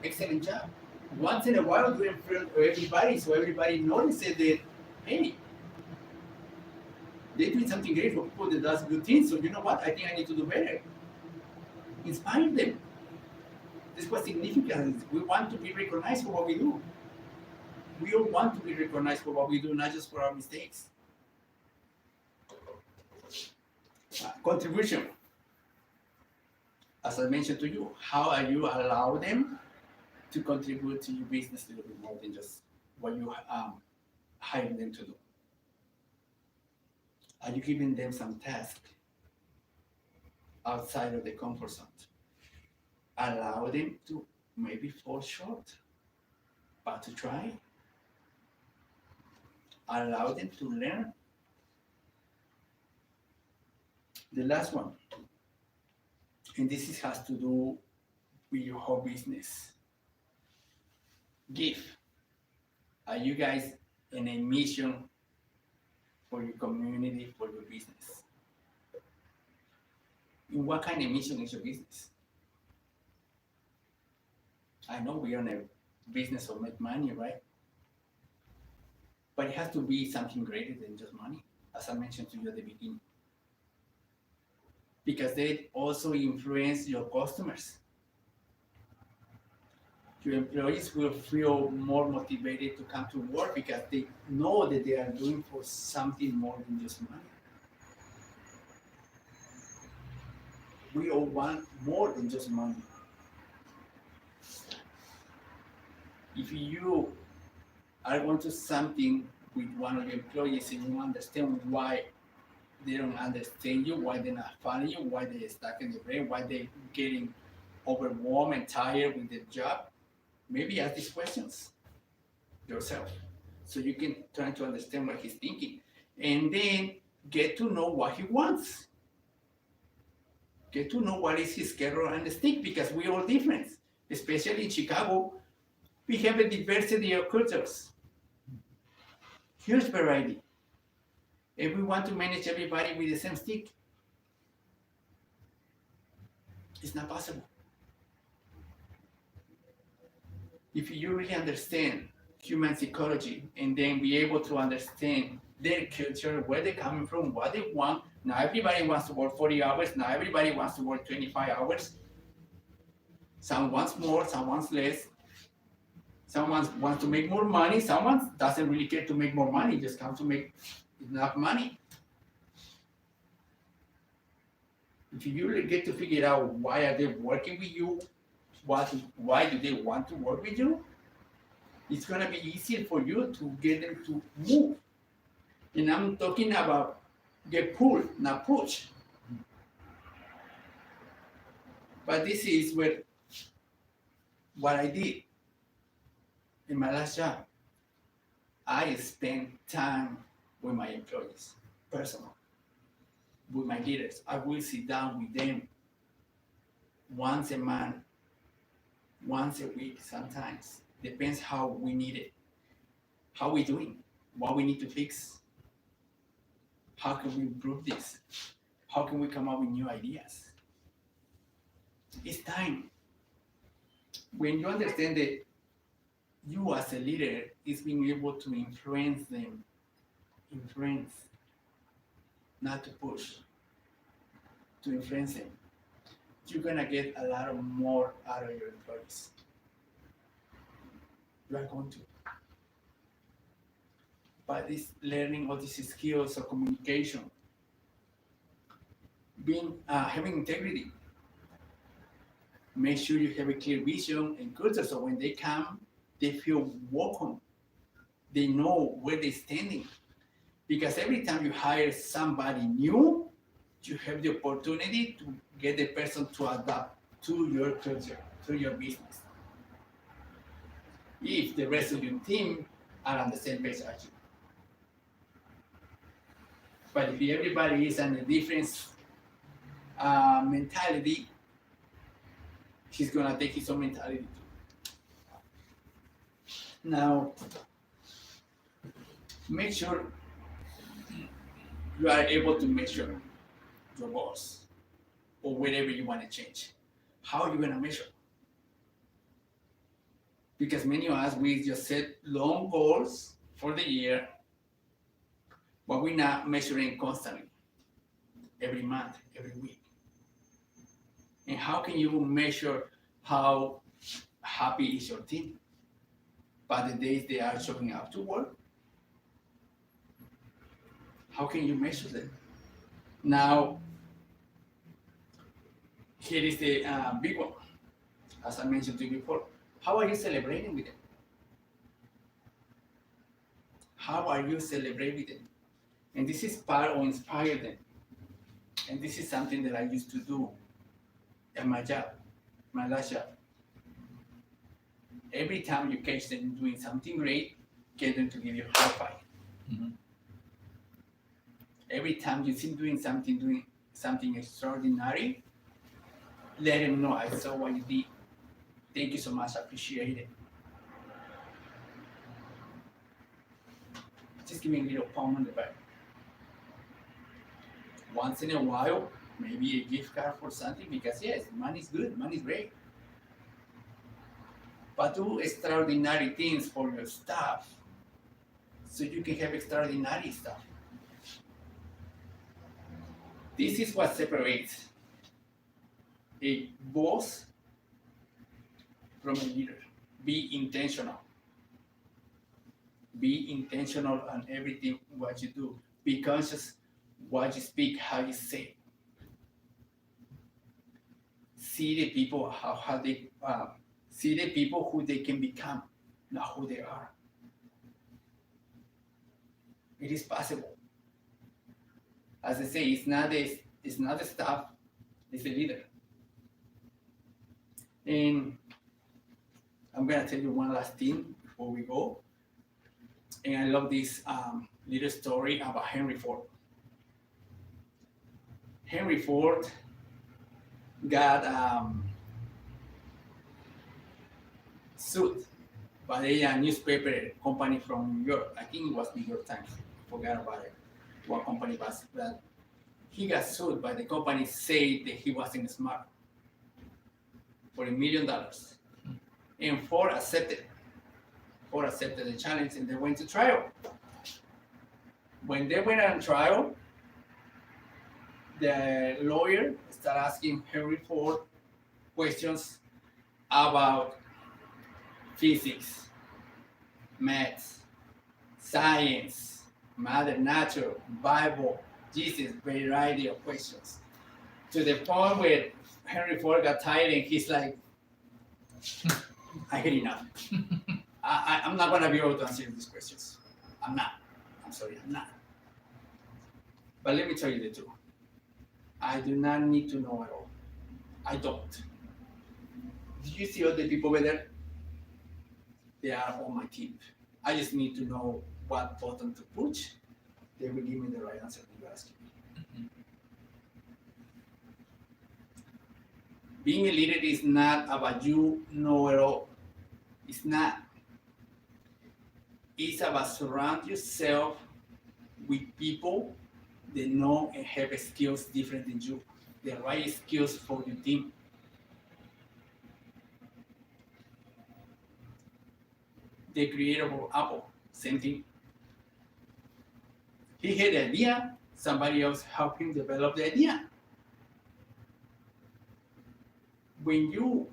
[SPEAKER 1] Excellent job. Once in a while, do it in front of everybody so everybody notices that, hey, they're doing something great for people that does good things. So you know what? I think I need to do better. Inspire them. This was significant. We want to be recognized for what we do. We all want to be recognized for what we do, not just for our mistakes. Contribution. As I mentioned to you, how are you allow them to contribute to your business a little bit more than just what you hire them to do? Are you giving them some task outside of the comfort zone? Allow them to maybe fall short, but to try. Allow them to learn. The last one, and has to do with your whole business. Give. Are you guys in a mission for your community, for your business? In what kind of mission is your business? I know we are in a business of make money, right? But it has to be something greater than just money, as I mentioned to you at the beginning. Because they also influence your customers. Your employees will feel more motivated to come to work because they know that they are doing for something more than just money. We all want more than just money. If you are going to something with one of your employees and you understand why they don't understand you, why they're not following you, why they're stuck in the brain, why they're getting overwhelmed and tired with their job, maybe ask these questions yourself so you can try to understand what he's thinking and then get to know what he wants. Get to know what is his carrot and the stick, because we're all different. Especially in Chicago, we have a diversity of cultures. Huge variety. And we want to manage everybody with the same stick. It's not possible. If you really understand human psychology and then be able to understand their culture, where they're coming from, what they want. Not everybody wants to work 40 hours. Not everybody wants to work 25 hours. Some wants more, some wants less. Someone wants to make more money. Someone doesn't really care to make more money, just comes to make enough money. If you really get to figure out why are they working with you, why do they want to work with you, it's gonna be easier for you to get them to move. And I'm talking about get pulled, not push. But this is what I did in my last job. I spent time with my employees, personal, with my leaders. I will sit down with them once a month, once a week sometimes. Depends how we need it. How we doing? What we need to fix? How can we improve this? How can we come up with new ideas? It's time. When you understand that you as a leader is being able to influence them, not to push, to influence them, you're gonna get a lot of more out of your employees. You are going to. but it's learning all these skills of communication, being having integrity. Make sure you have a clear vision and culture, so when they come, they feel welcome. They know where they're standing. Because every time you hire somebody new, you have the opportunity to get the person to adapt to your culture, to your business. If the rest of your team are on the same page as you. But if everybody is on a different mentality, he's gonna take his own mentality too. Now, make sure you are able to measure your goals or whatever you want to change. How are you gonna measure? Because many of us, we just set long goals for the year, but we're not measuring constantly, every month, every week. And how can you measure how happy is your team by the days they are showing up to work? How can you measure them? Now, here is the big one, as I mentioned to you before. How are you celebrating with them? How are you celebrating with them? And this is part of inspire them. And this is something that I used to do at my job, my last job. Every time you catch them doing something great, get them to give you a high five.
[SPEAKER 4] Mm-hmm.
[SPEAKER 1] Every time you see them doing something extraordinary, let them know, I saw what you did. Thank you so much, I appreciate it. Just give me a little palm on the back. Once in a while, maybe a gift card for something, because yes, money's good, money's great. But do extraordinary things for your staff so you can have extraordinary stuff. This is what separates a boss from a leader. Be intentional. Be intentional on everything what you do. Be conscious what you speak, how you say. See the people how they see the people who they can become, not who they are. It is possible. As I say, it's not the staff, it's the leader. And I'm gonna tell you one last thing before we go. And I love this little story about Henry Ford. Henry Ford got sued by a newspaper company from New York. I think it was New York Times. I forgot about it. What company was that? He got sued by the company, said that he wasn't smart for $1 million. And Ford accepted. Ford accepted the challenge and they went to trial. When they went on trial, the lawyer started asking Henry Ford questions about physics, maths, science, mother nature, Bible, Jesus, variety of questions. To the point where Henry Ford got tired and he's like, I had enough. I'm not gonna be able to answer these questions. I'm not. I'm sorry, I'm not. But let me tell you the truth. I do not need to know at all. I don't. Do you see all the people over there? They are on my team. I just need to know what button to push. They will give me the right answer that you're asking me. Being a leader is not about you know it all. It's not. It's about surround yourself with people that know and have skills different than you. The right skills for your team. The creator of Apple, same thing. He had the idea, somebody else helped him develop the idea. When you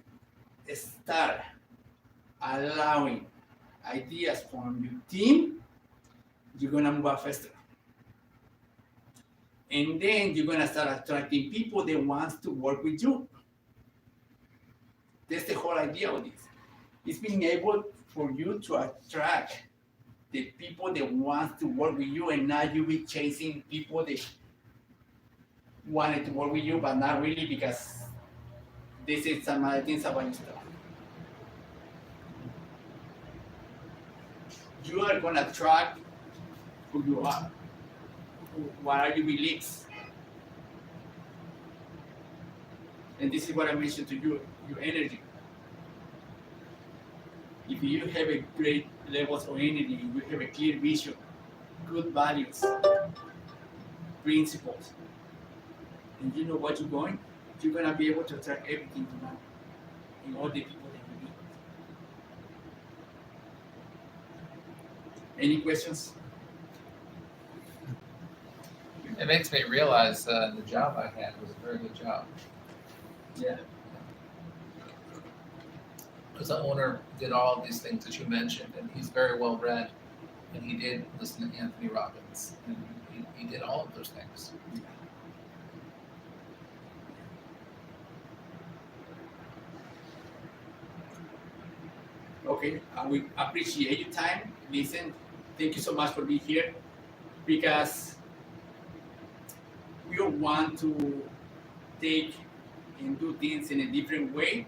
[SPEAKER 1] start allowing ideas from your team, you're gonna move up faster. And then you're gonna start attracting people that wants to work with you. That's the whole idea of this. It's being able for you to attract the people that wants to work with you, and not you be chasing people that wanted to work with you, but not really because they said some other things about your stuff. You are gonna attract who you are. What are your beliefs? And this is what I mentioned to you, your energy. If you have a great levels of energy, you have a clear vision, good values, principles, and you know what you're gonna be able to attract everything to now and all the people that you need. Any questions?
[SPEAKER 4] It makes me realize the job I had was a very good job.
[SPEAKER 1] Yeah.
[SPEAKER 4] Because the owner did all of these things that you mentioned, and he's very well read, and he did listen to Anthony Robbins, and he did all of those things.
[SPEAKER 1] Okay, we appreciate your time. Listen, thank you so much for being here, because we want to take and do things in a different way,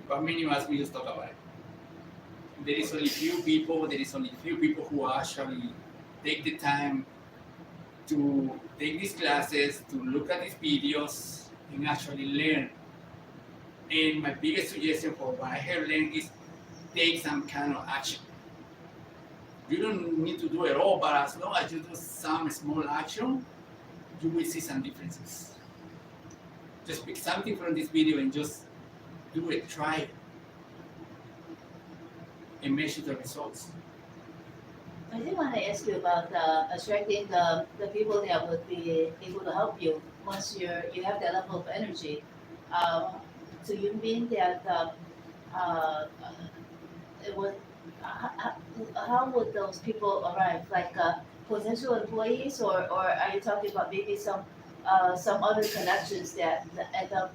[SPEAKER 1] but many of us we just talk about it. There is only few people who actually take the time to take these classes, to look at these videos, and actually learn. And my biggest suggestion for what I have learned is take some kind of action. You don't need to do it all, but as long as you do some small action, you will see some differences. Just pick something from this video and just do it, try it, and measure the results.
[SPEAKER 3] I did want to ask you about attracting the people that would be able to help you once you have that level of energy. So you mean that it would how would those people arrive? Like potential employees, or are you talking about maybe some other connections that end up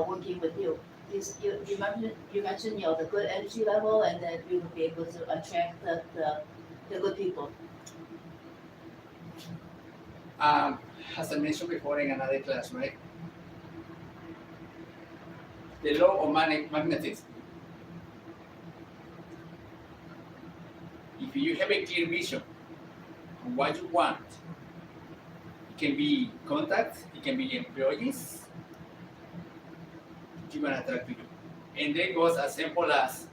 [SPEAKER 3] working with you? You mentioned the good energy level, and then you would be able to attract the good people.
[SPEAKER 1] As I mentioned before in another class, right? The law of magnetism. If you have a clear vision on what you want, it can be contacts, it can be employees, you're gonna attract people. And then goes as simple as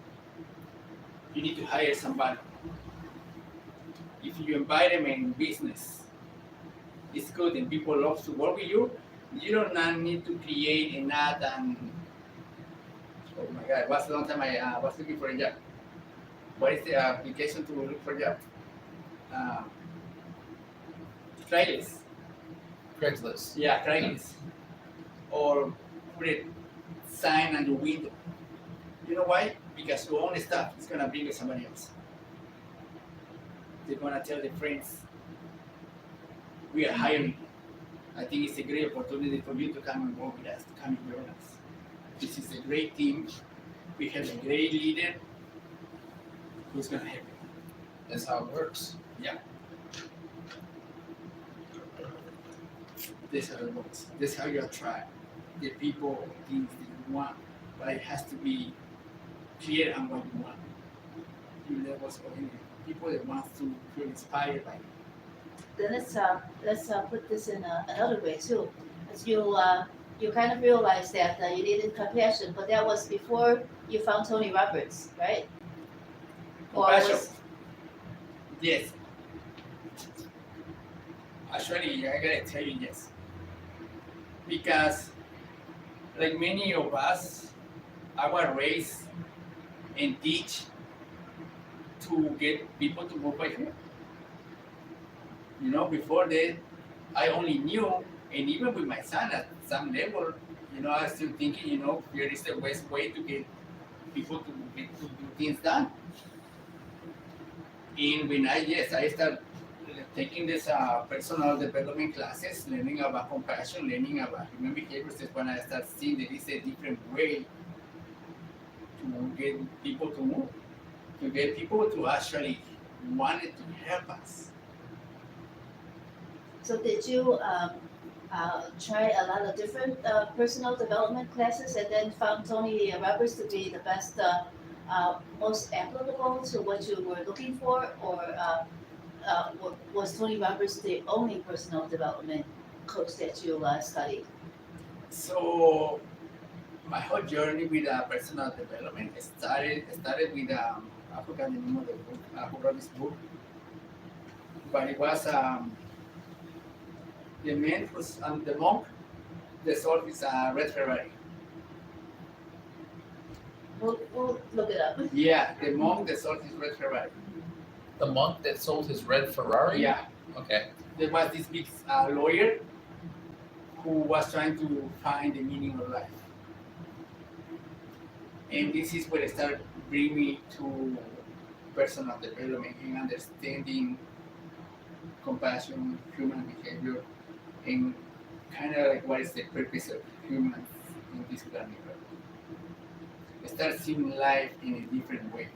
[SPEAKER 1] you need to hire somebody. If your environment in business is good and people love to work with you, you do not need to create an ad and oh my God, what's the long time I was looking for a job? What is the application to look for a job?
[SPEAKER 4] Craigslist.
[SPEAKER 1] Yeah, Craigslist. Or put a sign on your window. You know why? Because your own stuff is gonna bring you somebody else. They're gonna tell their friends, we are hiring. I think it's a great opportunity for you to come and work with us, to come and join us. This is a great team. We have a great leader who's gonna help you.
[SPEAKER 4] That's how it works.
[SPEAKER 1] Yeah. This is how it works. This is how you attract the people, things that you want, but it has to be clear on what you want. You levels of energy. People that want to feel inspired by it.
[SPEAKER 3] Then let's put this in another way too. As you kind of realized that you needed compassion, but that was before you found Tony Roberts, right?
[SPEAKER 1] Compassion. Yes. Actually, I gotta tell you yes. Because, like many of us, I was raised and teach to get people to move by here. You know, before that, I only knew, and even with my son at some level, you know, I was still thinking, you know, here is the best way to get people to do things done. And when I started taking this personal development classes, learning about compassion, learning about human behaviors, is when I start seeing that it's a different way to get people to move, to get people to actually wanted to help us.
[SPEAKER 3] So did you try a lot of different personal development classes and then found Tony Robbins to be the best, most applicable to what you were looking for, or was Tony Robbins the only personal development coach that you studied?
[SPEAKER 1] So my whole journey with personal development started with I forgot the name of the book. I forgot this book, but it was the man who's the monk. The soul is a red Ferrari.
[SPEAKER 3] We'll look it up.
[SPEAKER 1] Yeah, the monk. The soul is red Ferrari.
[SPEAKER 4] The monk that sold his red Ferrari?
[SPEAKER 1] Yeah,
[SPEAKER 4] Okay.
[SPEAKER 1] there was this big lawyer who was trying to find the meaning of life. And this is where it started bringing me to personal development and understanding compassion, human behavior, and kind of like what is the purpose of humans in this planet. I start seeing life in a different way.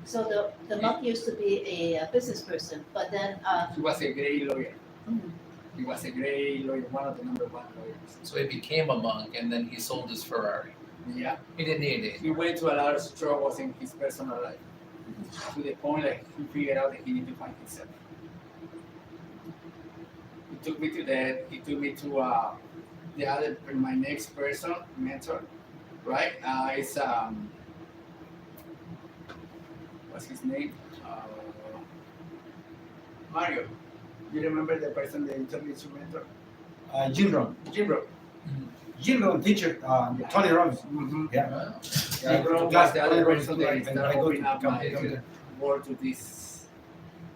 [SPEAKER 3] So the monk used to be a business person, but then
[SPEAKER 1] He was a great lawyer.
[SPEAKER 3] Mhm.
[SPEAKER 1] He was a great lawyer, one of the number one lawyers.
[SPEAKER 4] So he became a monk and then he sold his Ferrari.
[SPEAKER 1] Yeah.
[SPEAKER 4] He didn't need it.
[SPEAKER 1] He went through a lot of struggles in his personal life to the point like he figured out that he needed to find himself. He took me to that. He took me to the other, my next person, mentor, right? It's what's his name? Mario. You remember the person that introduced you mentor?
[SPEAKER 2] Jim Rohn.
[SPEAKER 1] Jim Rohn.
[SPEAKER 2] Jim Rohn teacher, Tony Robbins.
[SPEAKER 1] Mm-hmm.
[SPEAKER 2] Yeah.
[SPEAKER 4] Wow.
[SPEAKER 1] Jim Rohn was the other person that started opening up my world to this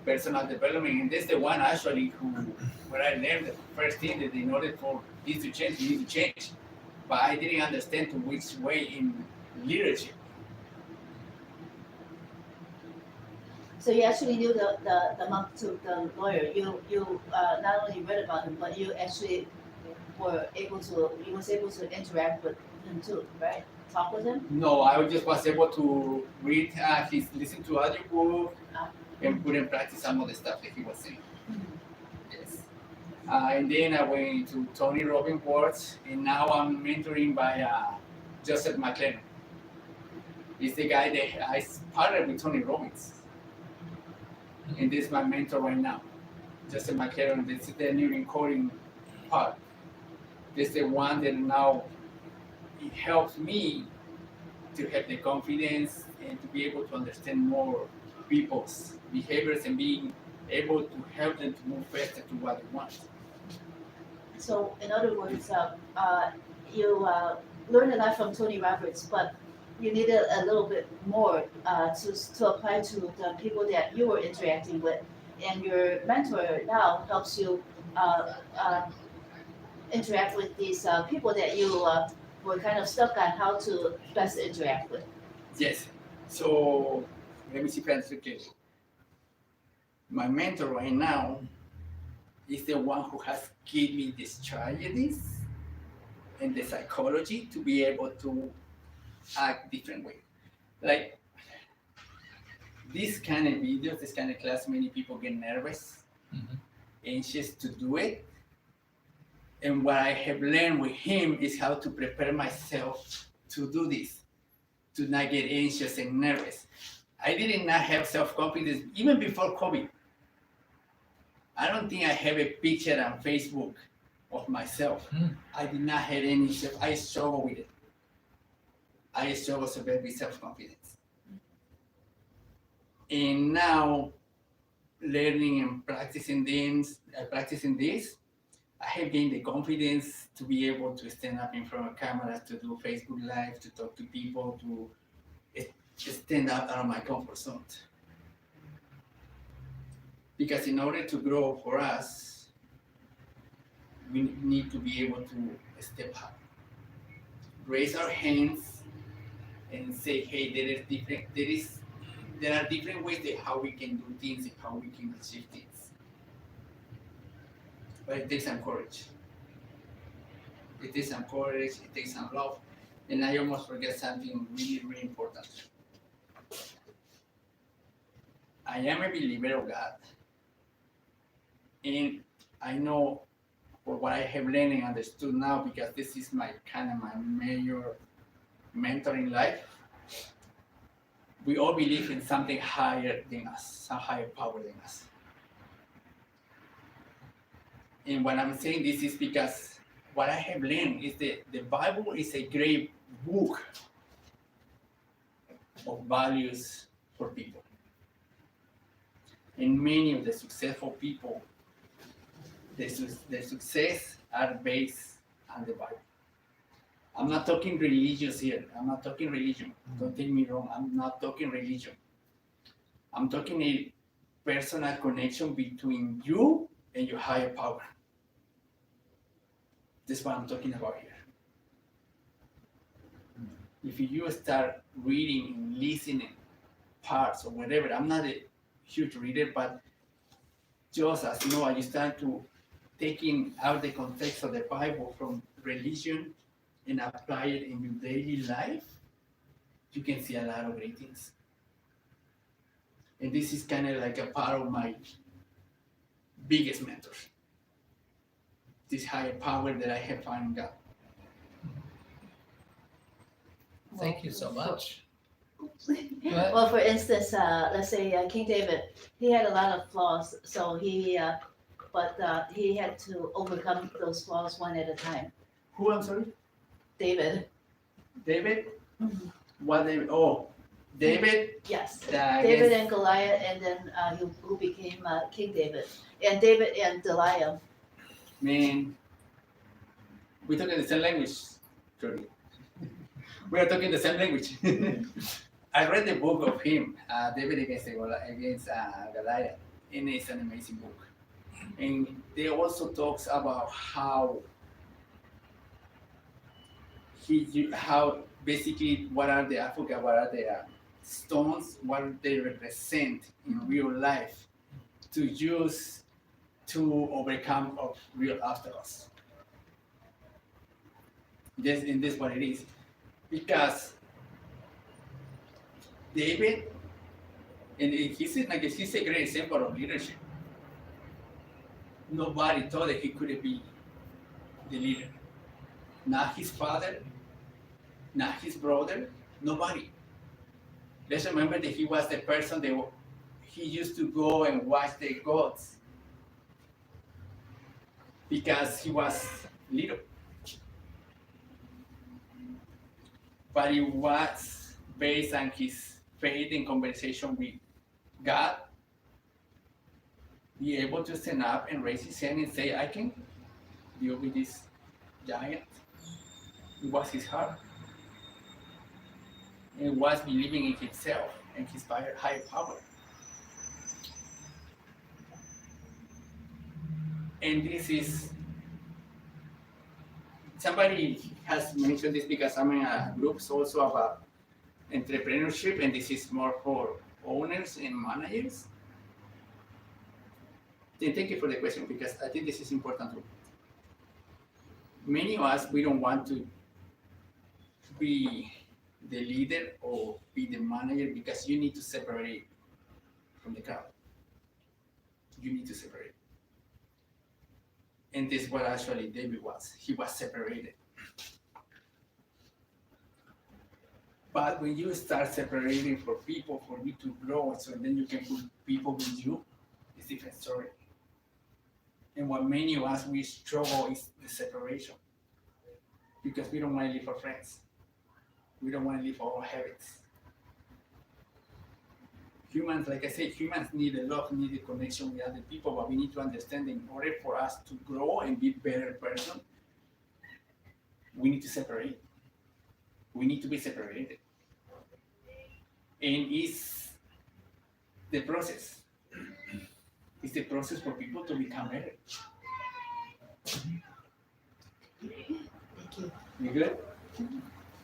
[SPEAKER 1] personal development, and that's the one actually who, where I learned the first thing that in order for this to change, you need to change. But I didn't understand to which way in leadership.
[SPEAKER 3] so you actually knew the monk to the lawyer. You not only read about him, but you actually was able to interact with him too, right? Talk with him.
[SPEAKER 1] No, I just was able to read listen to audio book, and put in practice some of the stuff that he was saying. Yes. And then I went to Tony Robbins words, and now I'm mentoring by Joseph McLennan. He's the guy that I partnered with Tony Robbins. And this is my mentor right now. Joseph McLennan, this is the new encoding part. This is the one that now it helps me to have the confidence and to be able to understand more people's behaviors and being able to help them to move faster to what they want.
[SPEAKER 3] So in other words, you learned a lot from Tony Robbins, but you needed a little bit more to apply to the people that you were interacting with, and your mentor now helps you interact with these people that you were kind of stuck on how to best interact with.
[SPEAKER 1] Yes. So let me see if I answer clearly. My mentor right now is the one who has given me the strategies and the psychology to be able to act different way. Like this kind of videos, this kind of class, many people get nervous, anxious to do it. And what I have learned with him is how to prepare myself to do this, to not get anxious and nervous. I did not have self-confidence even before COVID. I don't think I have a picture on Facebook of myself. I did not have any I struggle with it. I struggle so bad with self-confidence. And now, learning and practicing this, I have gained the confidence to be able to stand up in front of cameras, to do Facebook Live, to talk to people, to stand up out of my comfort zone. Because in order to grow for us, we need to be able to step up, raise our hands, and say, hey, there are different ways that how we can do things and how we can achieve things. But it takes some courage. It takes some courage, it takes some love. And I almost forget something really, really important. I am a believer of God. And I know for what I have learned and understood now, because this is my major mentor in life. We all believe in something higher than us, some higher power than us. And what I'm saying this is because what I have learned is that the Bible is a great book of values for people. And many of the successful people, their success are based on the Bible. I'm not talking religious here. I'm not talking religion. Don't take me wrong. I'm not talking religion. I'm talking a personal connection between you and your higher power. That's what I'm talking about here. If you start reading and listening parts or whatever, I'm not a huge reader, but just as you know, you start to taking out the context of the Bible from religion and apply it in your daily life, you can see a lot of great things. And this is kind of like a part of my biggest mentors. This higher power that I have found in God.
[SPEAKER 4] Thank you so much.
[SPEAKER 3] Well, for instance, let's say King David, he had a lot of flaws, so he had to overcome those flaws one at a time.
[SPEAKER 1] Who, I'm sorry?
[SPEAKER 3] David.
[SPEAKER 1] David?
[SPEAKER 3] Mhm.
[SPEAKER 1] What David? Oh, David?
[SPEAKER 3] Yes.
[SPEAKER 1] I
[SPEAKER 3] David
[SPEAKER 1] guess-
[SPEAKER 3] and Goliath, and then who became King David, and David and Goliath.
[SPEAKER 1] Man, we talking the same language. Sorry. We are talking the same language. I read the book of him, David against Goliath, and it's an amazing book. And they also talks about how how basically what are the I forgot what are the stones, what they represent in real life to use to overcome of real obstacles. This what it is, because David, and he's a great example of leadership. Nobody thought that he could be the leader. Not his father, not his brother, nobody. Let's remember that he was the person that he used to go and watch the goats because he was little. But it was based on his faith and conversation with God, be able to stand up and raise his hand and say, I can deal with this giant. It was his heart. And was believing in himself and his higher power. And this is, somebody has mentioned this because I'm in a group also about entrepreneurship, and this is more for owners and managers. And thank you for the question because I think this is important too. Many of us, we don't want to be the leader or be the manager because you need to separate from the crowd. You need to separate. And this is what actually David was. He was separated. But when you start separating for people, for you to grow, so then you can put people with you, it's a different story. And what many of us, we struggle is the separation. Because we don't want to live for friends. We don't want to live for our habits. Humans, like I said, humans need a love, need a connection with other people, but we need to understand that in order for us to grow and be a better person, we need to separate. We need to be separated. And it's the process. It's the process for people to become better.
[SPEAKER 3] Thank you.
[SPEAKER 1] You good?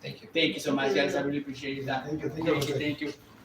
[SPEAKER 4] Thank you.
[SPEAKER 1] Thank you so much, guys. I really appreciate that.
[SPEAKER 2] Thank you,
[SPEAKER 1] Thank you.